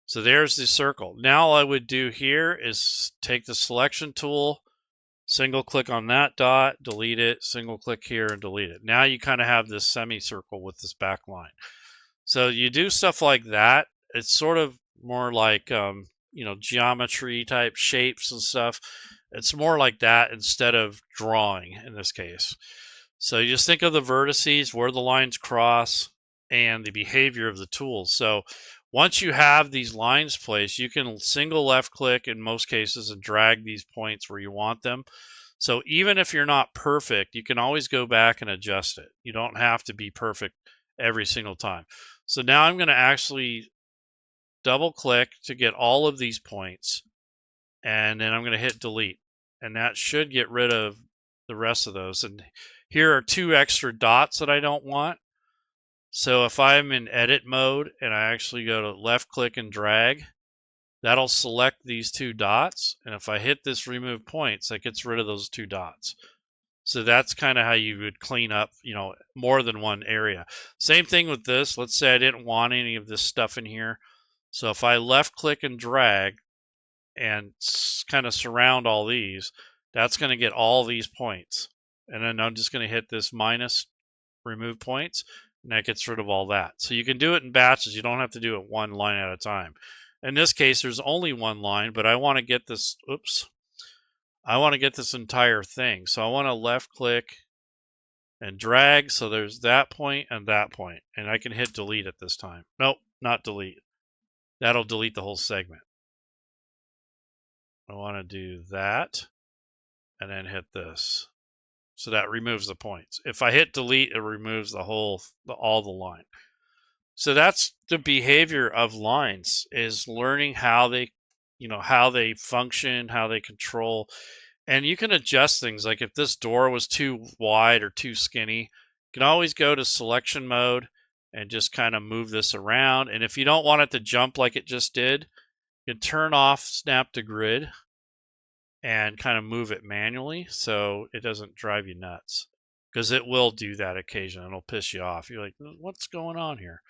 So there's the circle. Now all I would do here is take the selection tool, single click on that dot, delete it, single click here and delete it. Now you kind of have this semicircle with this back line. So you do stuff like that, it's sort of more like, geometry type shapes and stuff. It's more like that instead of drawing in this case. So you just think of the vertices, where the lines cross, and the behavior of the tools. So once you have these lines placed, you can single left click in most cases and drag these points where you want them. So even if you're not perfect, you can always go back and adjust it. You don't have to be perfect every single time. So now I'm going to actually double click to get all of these points, and then I'm going to hit delete, and that should get rid of the rest of those. And here are 2 extra dots that I don't want. So if I'm in edit mode and I actually go to left click and drag, that'll select these 2 dots. And if I hit this remove points, that gets rid of those 2 dots. So that's kind of how you would clean up, more than one area. Same thing with this. Let's say I didn't want any of this stuff in here. So if I left click and drag and kind of surround all these, that's going to get all these points. And then I'm just going to hit this minus remove points, and that gets rid of all that. So you can do it in batches. You don't have to do it one line at a time. In this case, there's only one line, but I want to get this, I want to get this entire thing. So I want to left click and drag. So there's that point and that point, and I can hit delete at this time. Nope, not delete. That'll delete the whole segment. I want to do that and then hit this. So that removes the points. If I hit delete, it removes all the line. So that's the behavior of lines, is learning how they, how they function, how they control. And you can adjust things. Like if this door was too wide or too skinny, you can always go to selection mode and just kind of move this around. And if you don't want it to jump like it just did, you can turn off snap to grid and kind of move it manually so it doesn't drive you nuts, because it will do that occasionally. It'll piss you off. You're like, what's going on here?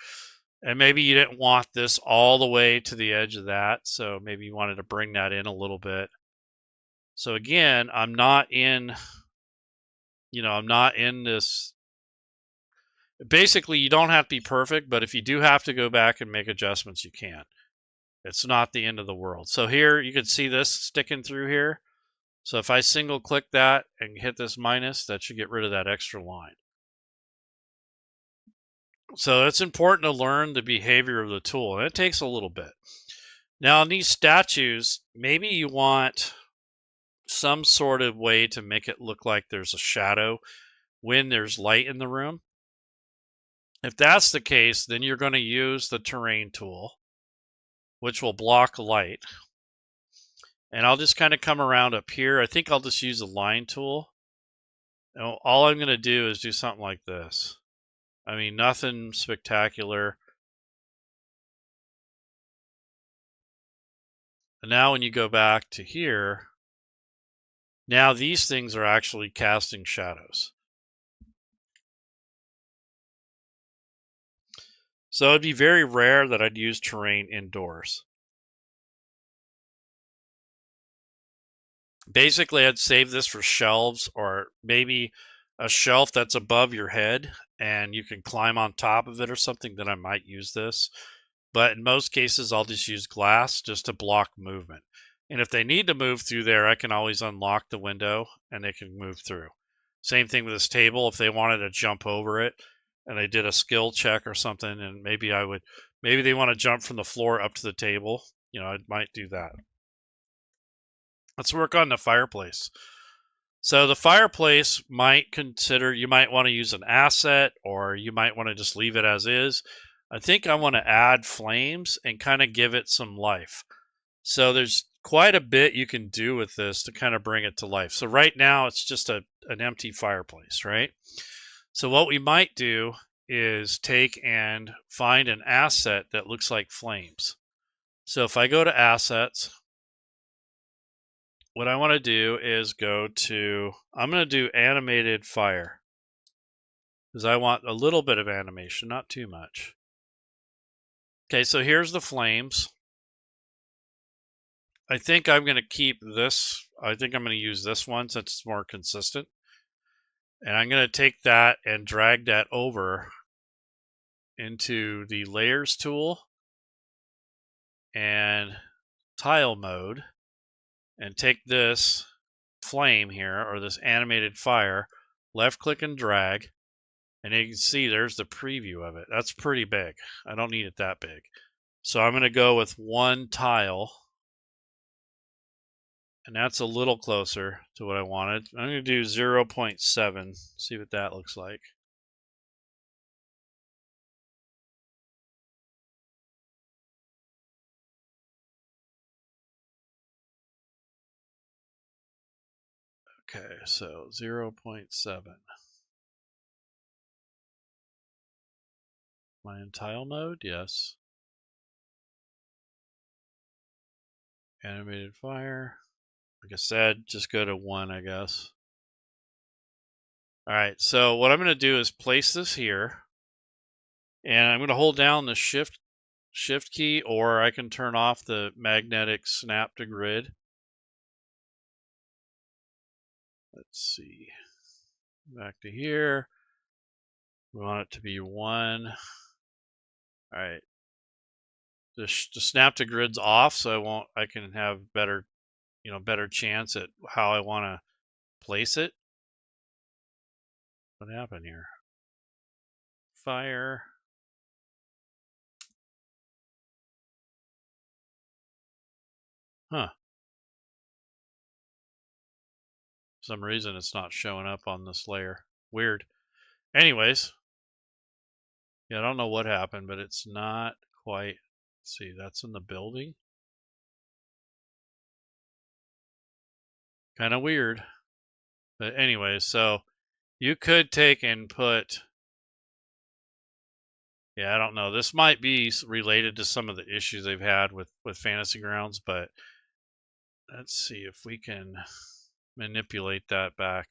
And maybe you didn't want this all the way to the edge of that, so maybe you wanted to bring that in a little bit. So again, I'm not in this. Basically, you don't have to be perfect, but if you do have to go back and make adjustments, you can. It's not the end of the world. So here you can see this sticking through here. So if I single click that and hit this minus, that should get rid of that extra line. So it's important to learn the behavior of the tool, and it takes a little bit. Now, in these statues, maybe you want some sort of way to make it look like there's a shadow when there's light in the room. If that's the case, then you're going to use the terrain tool, which will block light. And I'll just kind of come around up here. I think I'll just use the line tool. And all I'm going to do is do something like this. I mean, nothing spectacular. And now when you go back to here, now these things are actually casting shadows. So it'd be very rare that I'd use terrain indoors. Basically, I'd save this for shelves, or maybe a shelf that's above your head and you can climb on top of it or something. Then I might use this. But in most cases, I'll just use glass just to block movement. And if they need to move through there, I can always unlock the window and they can move through. Same thing with this table. If they wanted to jump over it and they did a skill check or something, and maybe they want to jump from the floor up to the table, I might do that. Let's work on the fireplace. So the fireplace you might want to use an asset, or you might want to just leave it as is. I think I want to add flames and kind of give it some life. So there's quite a bit you can do with this to kind of bring it to life. So right now it's just an empty fireplace, right? So what we might do is take and find an asset that looks like flames. So if I go to assets, what I want to do is I'm going to do animated fire, because I want a little bit of animation, not too much. Okay, so here's the flames. I think I'm going to keep this. I think I'm going to use this one since it's more consistent. And I'm going to take that and drag that over into the layers tool. and tile mode and take this flame here, or this animated fire, left click and drag, and you can see there's the preview of it. That's pretty big. I don't need it that big. So I'm going to go with one tile, and that's a little closer to what I wanted. I'm going to do 0.7, see what that looks like. Okay, so 0.7. Am I in tile mode? Yes. Animated fire. Like I said, just go to 1, I guess. All right, so what I'm going to do is place this here, and I'm going to hold down the shift key, or I can turn off the magnetic snap to grid. Let's see. Back to here. We want it to be 1. All right. The snap to grid's off, so I can have better chance at how I want to place it. What happened here? Fire. Huh. For some reason it's not showing up on this layer. Weird. Anyways, yeah, I don't know what happened, but it's not quite. Let's see, that's in the building. Kind of weird. But anyways, so you could take and put, yeah, I don't know. This might be related to some of the issues they've had with Fantasy Grounds, but let's see if we can manipulate that back.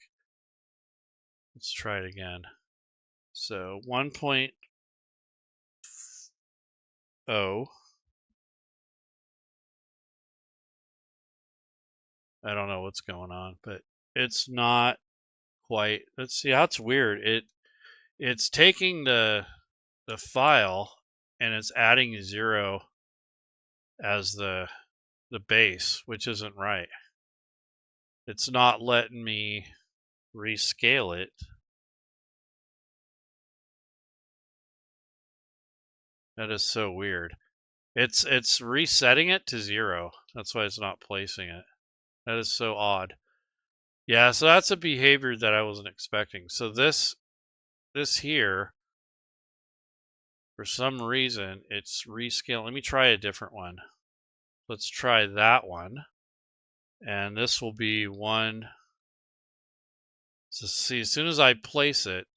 Let's try it again. So 1.0. I don't know what's going on, but it's not quite. Let's see. That's weird. It's taking the file and it's adding 0 as the base, which isn't right. It's not letting me rescale it. That is so weird. It's resetting it to 0. That's why it's not placing it. That is so odd. Yeah, so that's a behavior that I wasn't expecting. So this here, for some reason, it's rescaling. Let me try a different one. Let's try that one. And this will be 1. So see, as soon as I place it,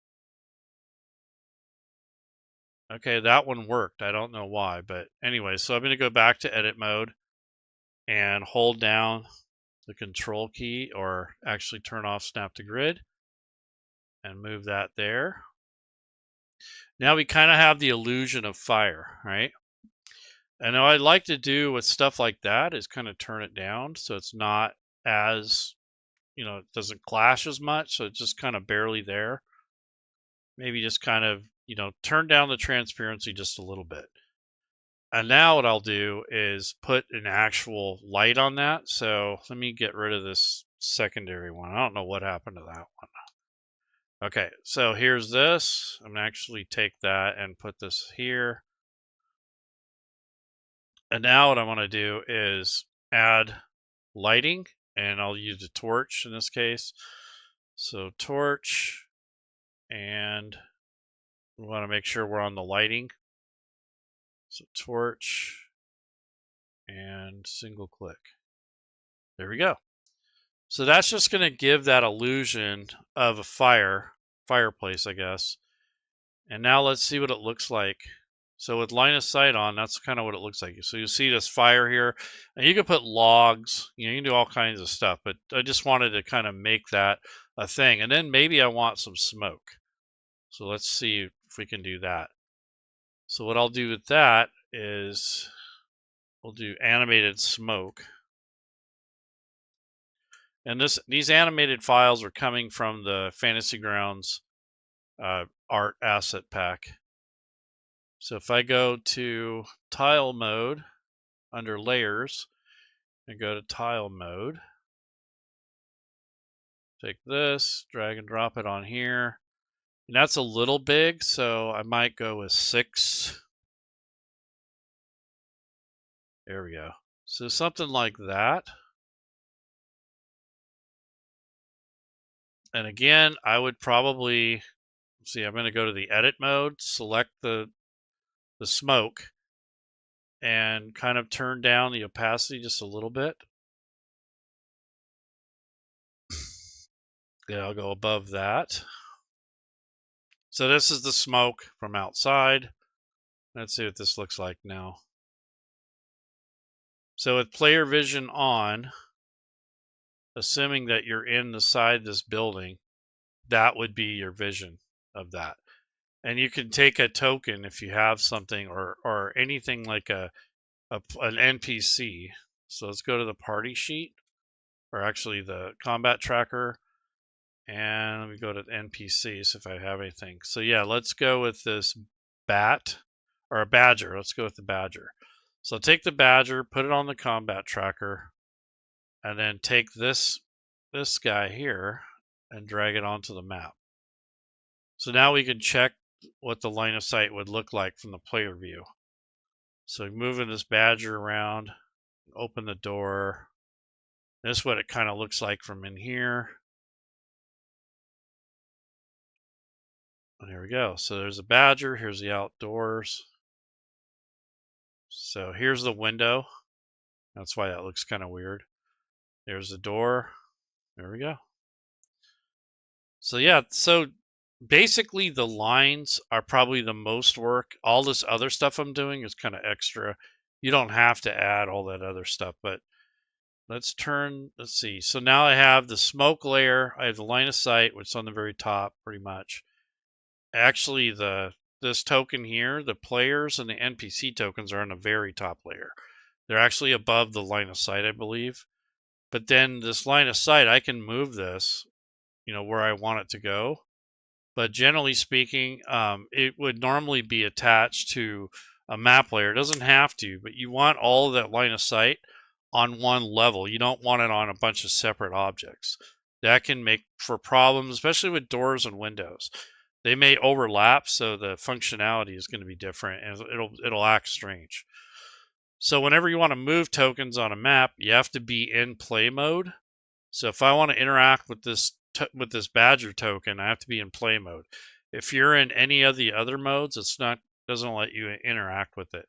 okay, that one worked. I don't know why, but anyway, so I'm going to go back to edit mode and hold down the control key, or actually turn off snap to grid and move that there. Now we kind of have the illusion of fire, right? And what I'd like to do with stuff like that is kind of turn it down so it's not as, it doesn't clash as much, so it's just kind of barely there. Maybe just kind of, turn down the transparency just a little bit. And now what I'll do is put an actual light on that. So let me get rid of this secondary one. I don't know what happened to that one. Okay, so here's this. I'm gonna actually take that and put this here. And now what I want to do is add lighting, and I'll use a torch in this case. So torch, and we want to make sure we're on the lighting. So torch and single click. There we go. So that's just going to give that illusion of a fireplace, I guess. And now let's see what it looks like. So with line of sight on, that's kind of what it looks like. So you see this fire here, and you can put logs, you can do all kinds of stuff, but I just wanted to kind of make that a thing. And then maybe I want some smoke. So let's see if we can do that. So what I'll do with that is we'll do animated smoke. And these animated files are coming from the Fantasy Grounds art asset pack. So if I go to tile mode under layers and go to tile mode. Take this, drag and drop it on here. And that's a little big, so I might go with 6. There we go. So something like that. And again, I would probably, see, I'm going to go to the edit mode, select the smoke, and kind of turn down the opacity just a little bit. Yeah, I'll go above that. So this is the smoke from outside. Let's see what this looks like now. So with player vision on, assuming that you're inside this building, that would be your vision of that. And you can take a token if you have something or anything like an NPC. So let's go to the party sheet, or actually the combat tracker, and let me go to NPCs if I have anything. So yeah, let's go with this bat or a badger. Let's go with the badger. So take the badger, put it on the combat tracker, and then take this guy here and drag it onto the map. So now we can check what the line of sight would look like from the player view. So moving this badger around, open the door. This is what it kind of looks like from in here. And here we go. So there's a badger. Here's the outdoors. So here's the window. That's why that looks kind of weird. There's the door. There we go. So yeah, so basically the lines are probably the most work. All this other stuff I'm doing is kind of extra. You don't have to add all that other stuff, but let's see. So now I have the smoke layer. I have the line of sight, which is on the very top pretty much. Actually, this token here, the players and the NPC tokens are on the very top layer. They're actually above the line of sight, I believe. But then this line of sight, I can move this, where I want it to go. But generally speaking, it would normally be attached to a map layer. It doesn't have to, but you want all of that line of sight on one level. You don't want it on a bunch of separate objects. That can make for problems, especially with doors and windows. They may overlap, so the functionality is going to be different, and it'll act strange. So whenever you want to move tokens on a map, you have to be in play mode. So if I want to interact with this badger token, I have to be in play mode. If you're in any of the other modes, doesn't let you interact with it.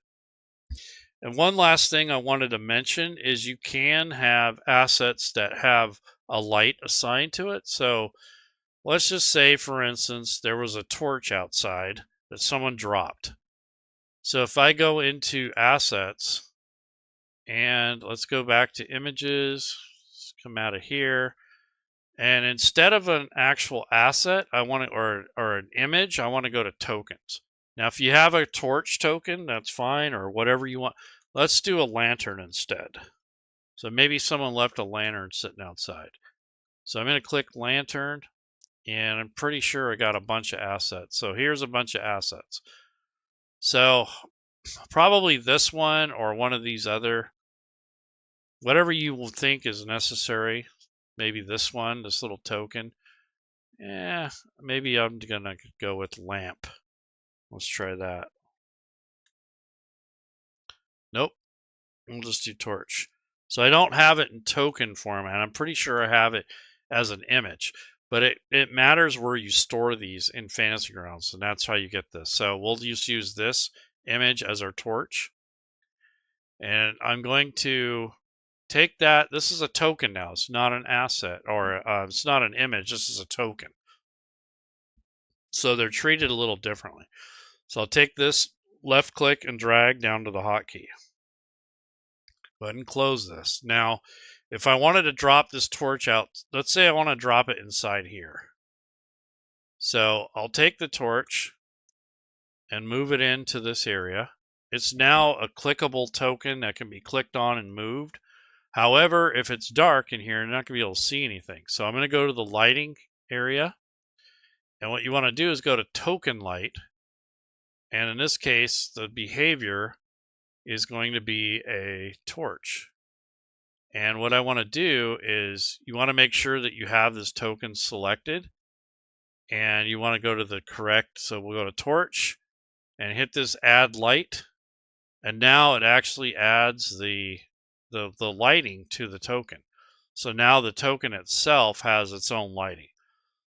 And one last thing I wanted to mention is you can have assets that have a light assigned to it. So let's just say, for instance, there was a torch outside that someone dropped. So if I go into assets and let's go back to images, let's come out of here. And instead of an actual asset, or an image, I want to go to tokens. Now, if you have a torch token, that's fine, or whatever you want. Let's do a lantern instead. So maybe someone left a lantern sitting outside. So I'm going to click lantern, and I'm pretty sure I got a bunch of assets. So here's a bunch of assets. So probably this one or one of these other, whatever you will think is necessary. Maybe this one, this little token. Yeah, maybe I'm going to go with lamp. Let's try that. Nope. We'll just do torch. So I don't have it in token format. I'm pretty sure I have it as an image. But it matters where you store these in Fantasy Grounds, and that's how you get this. So we'll just use this image as our torch. And I'm going to take that. This is a token now. It's not an asset, or it's not an image. This is a token. So they're treated a little differently. So I'll take this, left click and drag down to the hotkey. Go ahead and close this. Now, if I wanted to drop this torch out, let's say I want to drop it inside here. So I'll take the torch and move it into this area. It's now a clickable token that can be clicked on and moved. However, if it's dark in here, you're not going to be able to see anything. So I'm going to go to the lighting area. And what you want to do is go to token light. And in this case, the behavior is going to be a torch. And what I want to do is you want to make sure that you have this token selected, and you want to go to the correct. So we'll go to torch and hit this add light. And now it actually adds the lighting to the token. So now the token itself has its own lighting.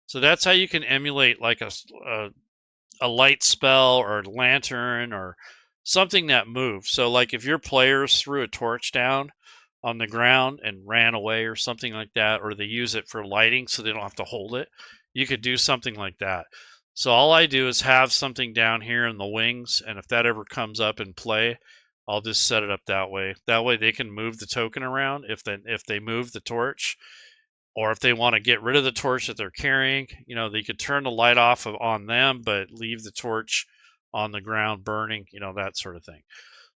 So that's how you can emulate like a light spell or a lantern or something that moves. So like if your players threw a torch down on the ground and ran away or something like that, or they use it for lighting so they don't have to hold it, you could do something like that. So all I do is have something down here in the wings, and if that ever comes up in play, I'll just set it up that way. That way they can move the token around if they move the torch, or if they want to get rid of the torch that they're carrying, you know, they could turn the light off on them, but leave the torch on the ground burning, you know, that sort of thing.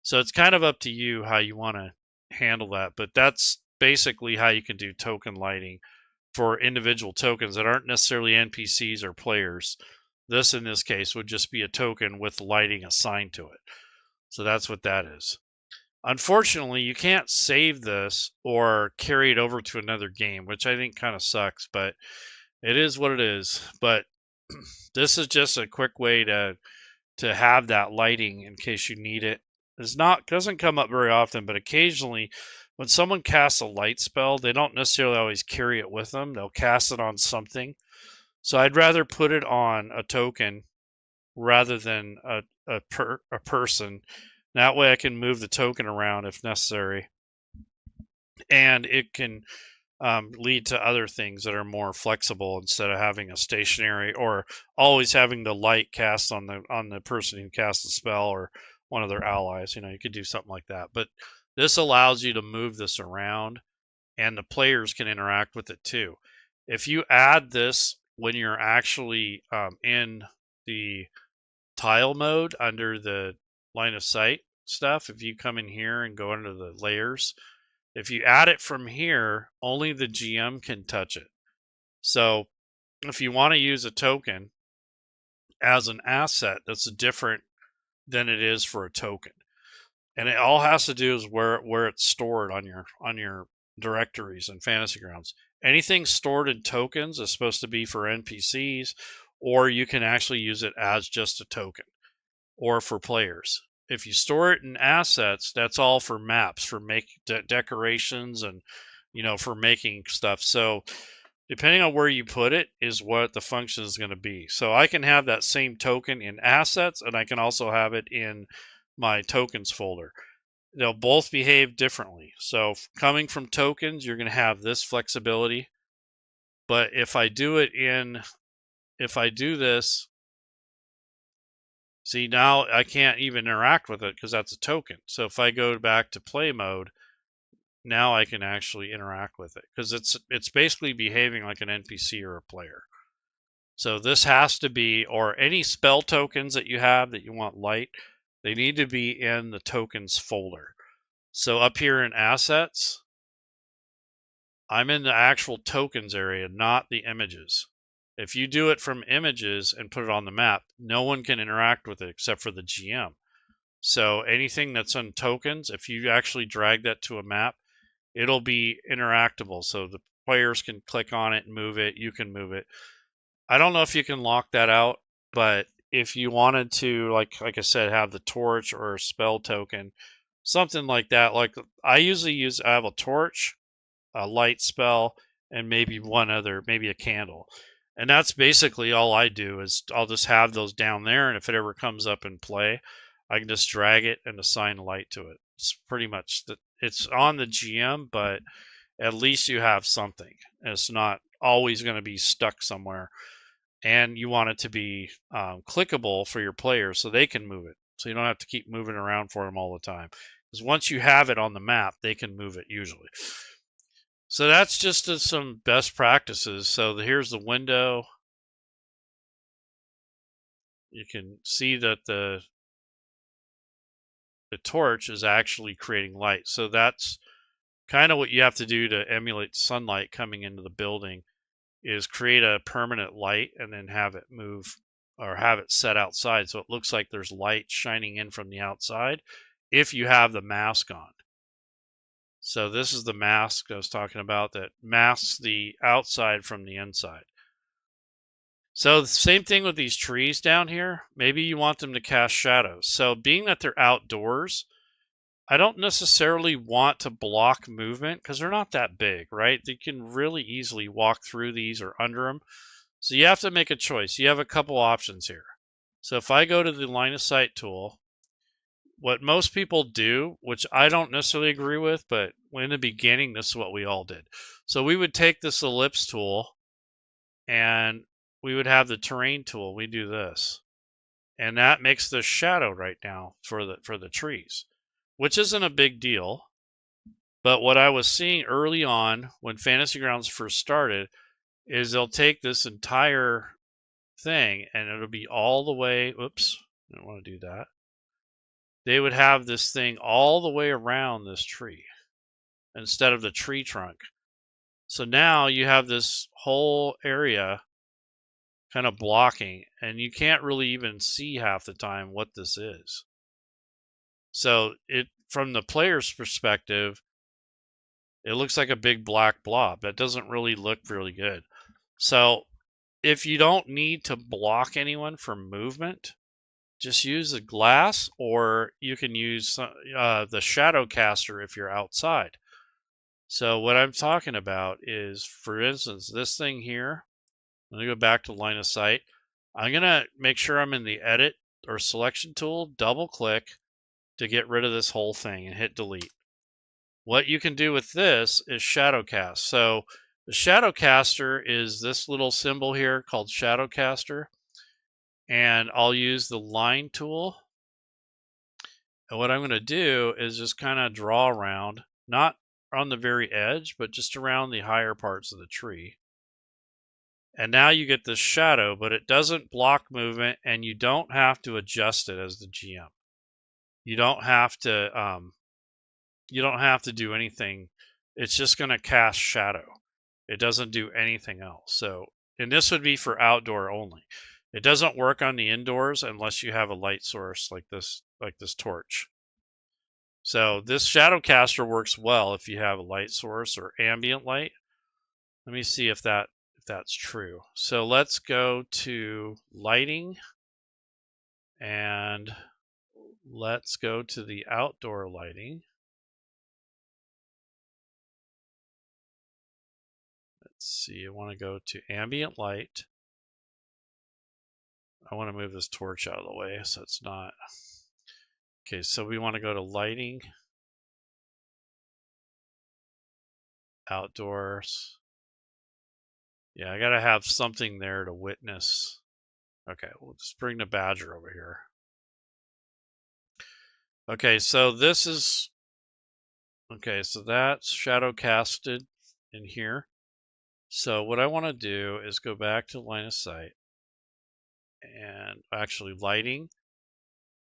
So it's kind of up to you how you want to handle that. But that's basically how you can do token lighting for individual tokens that aren't necessarily NPCs or players. This, in this case, would just be a token with lighting assigned to it. So that's what that is. Unfortunately, you can't save this or carry it over to another game, which I think kind of sucks, but it is what it is. But this is just a quick way to have that lighting in case you need it. It's not doesn't come up very often, but occasionally when someone casts a light spell, they don't necessarily always carry it with them. They'll cast it on something. So I'd rather put it on a token rather than a person. That way I can move the token around if necessary, and it can lead to other things that are more flexible instead of having a stationary or always having the light cast on the person who casts the spell or one of their allies. You know, you could do something like that. But this allows you to move this around, and the players can interact with it too. If you add this when you're actually in the tile mode under the line of sight stuff, if you come in here and go under the layers, if you add it from here, only the GM can touch it. So if you want to use a token as an asset, that's different than it is for a token. And it all has to do is where it's stored on your directories and Fantasy Grounds. Anything stored in tokens is supposed to be for NPCs, or you can actually use it as just a token, or for players. If you store it in assets, that's all for maps, for making decorations, and you know, for making stuff. So depending on where you put it is what the function is going to be. So I can have that same token in assets, and I can also have it in my tokens folder. They'll both behave differently. So coming from tokens, you're going to have this flexibility. But if I do this, see, now I can't even interact with it because that's a token. So if I go back to play mode, now I can actually interact with it because it's basically behaving like an NPC or a player. So this has to be, or any spell tokens that you have that you want light, they need to be in the tokens folder. So up here in assets, I'm in the actual tokens area, not the images. If you do it from images and put it on the map, no one can interact with it except for the GM. So anything that's on tokens, if you actually drag that to a map, it'll be interactable. So the players can click on it and move it. You can move it. I don't know if you can lock that out, but if you wanted to, like I said, have the torch or a spell token, something like that. Like I have a torch, a light spell, and maybe one other, maybe a candle. And that's basically all I do is I'll just have those down there, and if it ever comes up in play, I can just drag it and assign a light to it. It's pretty much it's on the GM, but at least you have something. It's not always going to be stuck somewhere, and you want it to be clickable for your players so they can move it. So you don't have to keep moving around for them all the time. Because once you have it on the map, they can move it usually. So that's just some best practices. So here's the window. You can see that the torch is actually creating light. So that's kind of what you have to do to emulate sunlight coming into the building, is create a permanent light and then have it move or have it set outside so it looks like there's light shining in from the outside, if you have the mask on. So this is the mask I was talking about that masks the outside from the inside. So the same thing with these trees down here. Maybe you want them to cast shadows. So being that they're outdoors, I don't necessarily want to block movement because they're not that big, right? You can really easily walk through these or under them. So you have to make a choice. You have a couple options here. So if I go to the line of sight tool, what most people do, which I don't necessarily agree with, but in the beginning, this is what we all did. So we would take this ellipse tool and we would have the terrain tool. We do this. And that makes the shadow right now for the trees, which isn't a big deal. But what I was seeing early on when Fantasy Grounds first started is they'll take this entire thing and it'll be all the way, oops, I don't want to do that. They would have this thing all the way around this tree instead of the tree trunk. So now you have this whole area kind of blocking, and you can't really even see half the time what this is. So from the player's perspective, it looks like a big black blob. That doesn't really look really good. So if you don't need to block anyone from movement, just use the glass, or you can use the shadow caster if you're outside. So what I'm talking about is, for instance, this thing here. I'm going to go back to line of sight. I'm going to make sure I'm in the edit or selection tool, double click to get rid of this whole thing and hit delete. What you can do with this is shadow cast. So the shadow caster is this little symbol here called shadow caster. And I'll use the line tool. And what I'm going to do is just kind of draw around, not on the very edge, but just around the higher parts of the tree. And now you get this shadow, but it doesn't block movement, and you don't have to adjust it as the GM. You don't have to do anything. It's just going to cast shadow. It doesn't do anything else. So, and this would be for outdoor only. It doesn't work on the indoors unless you have a light source like this torch. So this shadow caster works well if you have a light source or ambient light. Let me see if that's true. So let's go to lighting and let's go to the outdoor lighting. Let's see, I want to go to ambient light. I want to move this torch out of the way so it's not. Okay, so we want to go to lighting, outdoors. Yeah, I got to have something there to witness. Okay, we'll just bring the badger over here. Okay, so this is, okay, so that's shadow casted in here. So what I want to do is go back to line of sight and actually lighting,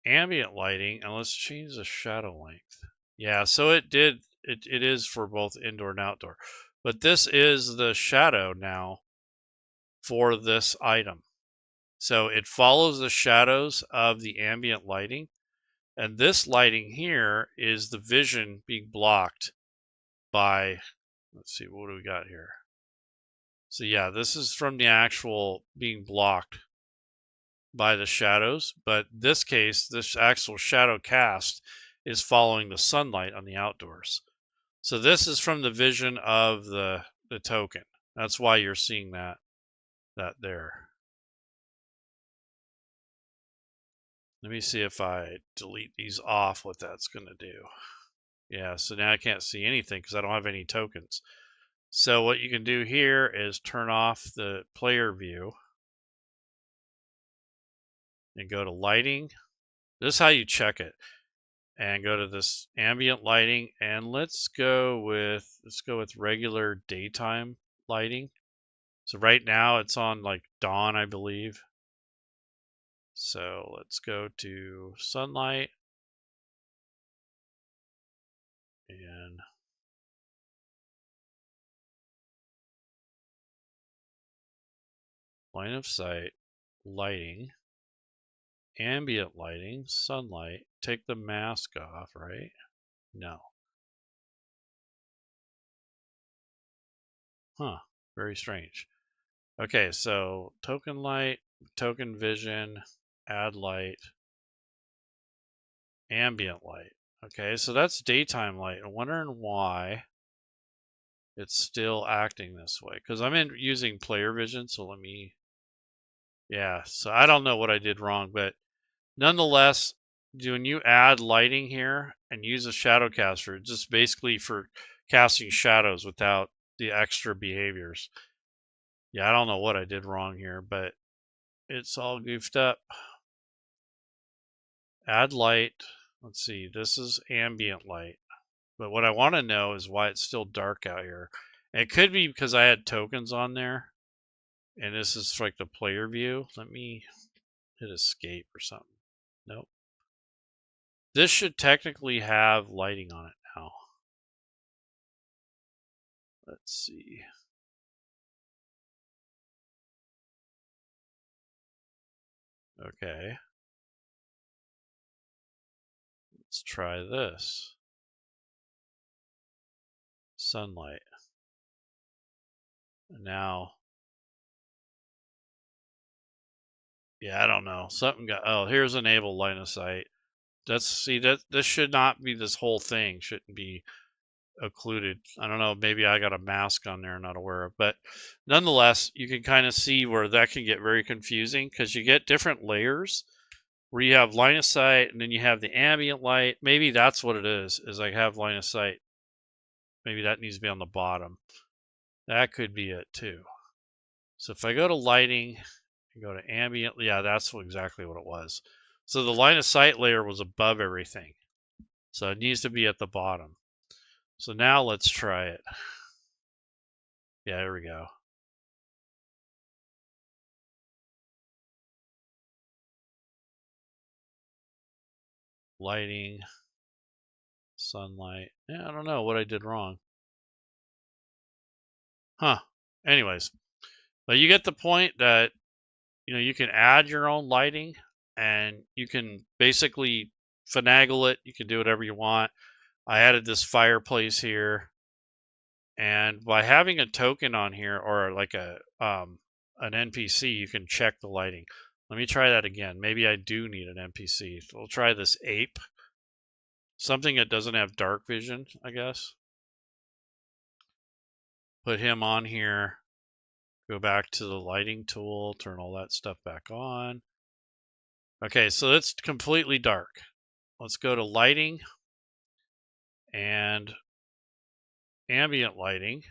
ambient lighting, and let's change the shadow length. Yeah, so it is for both indoor and outdoor. But this is the shadow now for this item. So it follows the shadows of the ambient lighting. And this lighting here is the vision being blocked by, let's see, what do we got here? So yeah, this is from the actual being blocked by the shadows, but in this case, this actual shadow cast is following the sunlight on the outdoors. So this is from the vision of the token. That's why you're seeing that there. Let me see if I delete these off, what that's going to do. Yeah, so now I can't see anything because I don't have any tokens. So what you can do here is turn off the player view and go to lighting. This is how you check it. And go to this ambient lighting, and let's go with regular daytime lighting. So right now it's on like dawn, I believe. So let's go to sunlight and line of sight, lighting, Ambient lighting, sunlight, take the mask off, right? No. Huh, very strange. Okay, so token light, token vision, add light, ambient light. Okay, so that's daytime light. I'm wondering why it's still acting this way. Because I'm using player vision, so let me... Yeah, so I don't know what I did wrong, but nonetheless, when you add lighting here and use a shadow caster, just basically for casting shadows without the extra behaviors. Yeah, I don't know what I did wrong here, but it's all goofed up. Add light. Let's see, this is ambient light. But what I want to know is why it's still dark out here. And it could be because I had tokens on there. And this is like the player view. Let me hit escape or something. Nope. This should technically have lighting on it now. Let's see. Okay. Let's try this. Sunlight. Now, yeah, I don't know. Something got... Oh, here's enable line of sight. See, that this should not be... This whole thing shouldn't be occluded. I don't know, maybe I got a mask on there I'm not aware of, but nonetheless, you can kind of see where that can get very confusing because you get different layers where you have line of sight and then you have the ambient light. Maybe that's what it is I have line of sight. Maybe that needs to be on the bottom. That could be it too. So if I go to lighting and go to ambient, yeah, that's exactly what it was. So the line of sight layer was above everything. So it needs to be at the bottom. So now let's try it. Yeah, there we go. Lighting, sunlight. Yeah, I don't know what I did wrong. Huh. Anyways, but you get the point that, you can add your own lighting and you can basically finagle it. You can do whatever you want. I added this fireplace here, and by having a token on here or like an NPC, you can check the lighting. Let me try that again. Maybe I do need an NPC. So we'll try this ape. Something that doesn't have dark vision, I guess. Put him on here. Go back to the lighting tool, turn all that stuff back on. Okay, so it's completely dark. Let's go to lighting and ambient lighting.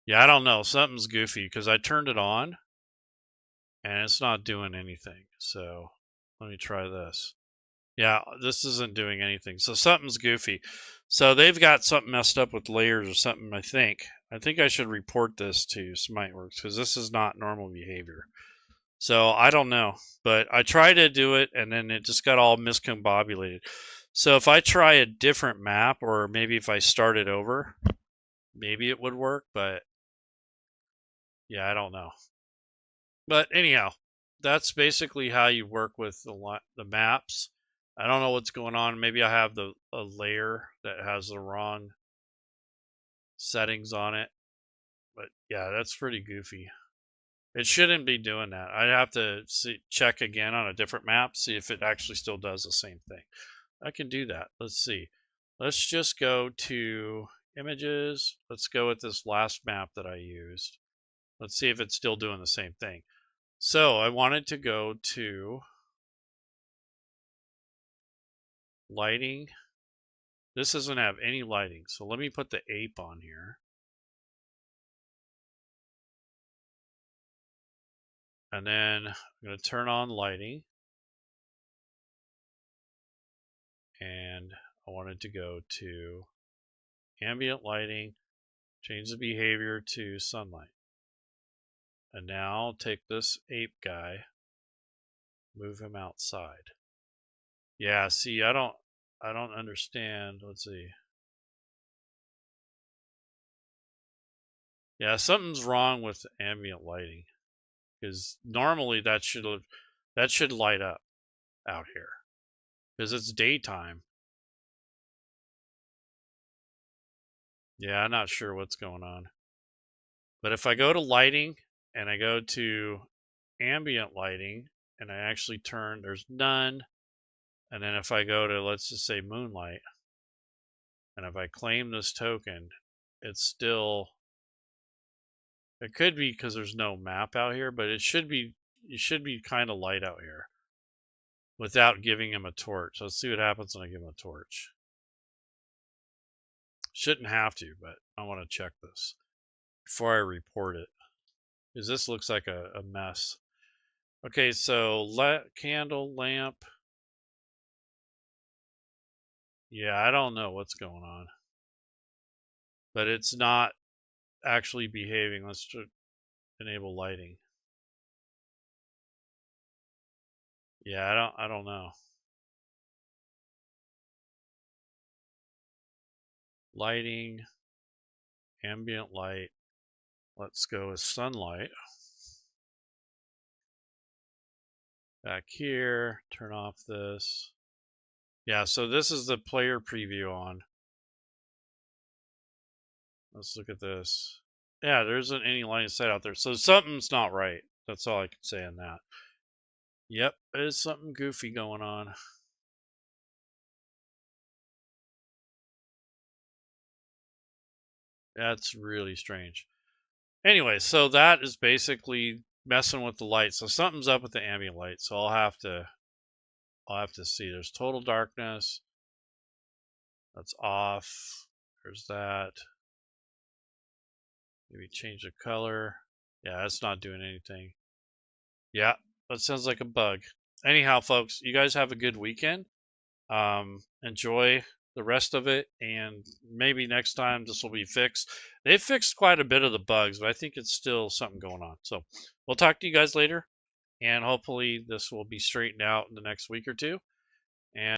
Yeah, I don't know. Something's goofy because I turned it on and it's not doing anything. So let me try this. Yeah, this isn't doing anything. So something's goofy. So they've got something messed up with layers or something, I think. I think I should report this to SmiteWorks because this is not normal behavior. So I don't know, but I tried to do it and then it just got all miscombobulated. So if I try a different map, or maybe if I start it over, maybe it would work, but yeah, I don't know. But anyhow, that's basically how you work with the maps. I don't know what's going on. Maybe I have a layer that has the wrong settings on it. But yeah, that's pretty goofy. It shouldn't be doing that. I'd have to check again on a different map, see if it actually still does the same thing. I can do that. Let's see. Let's just go to images. Let's go with this last map that I used. Let's see if it's still doing the same thing. So I wanted to go to lighting. This doesn't have any lighting. So let me put the ape on here. And then I'm going to turn on lighting. And I wanted to go to ambient lighting, change the behavior to sunlight. And now I'll take this ape guy, move him outside. Yeah, see, I don't understand. Let's see. Yeah, something's wrong with ambient lighting because normally that That should light up out here because it's daytime. Yeah, I'm not sure what's going on. But if I go to lighting and I go to ambient lighting and I actually turn, there's none. And then if I go to, let's just say moonlight, and if I claim this token, it's still, it could be because there's no map out here, but it should be kind of light out here without giving him a torch. Let's see what happens when I give him a torch. Shouldn't have to, but I want to check this before I report it, because this looks like a mess. Okay, so candle, lamp. Yeah, I don't know what's going on, but it's not actually behaving. Let's enable lighting. Yeah, I don't know. Lighting, ambient light. Let's go with sunlight. Back here, turn off this. Yeah, so this is the player preview on. Let's look at this. Yeah, there isn't any line of sight out there. So something's not right. That's all I can say on that. Yep, there's something goofy going on. That's really strange. Anyway, so that is basically messing with the light. So something's up with the ambient light. So I'll have to see. There's total darkness. That's off. There's that. Maybe change the color. Yeah, that's not doing anything. Yeah, that sounds like a bug. Anyhow, folks, you guys have a good weekend. Enjoy the rest of it, and maybe next time this will be fixed. They've fixed quite a bit of the bugs, but I think it's still something going on. So we'll talk to you guys later, and hopefully this will be straightened out in the next week or two.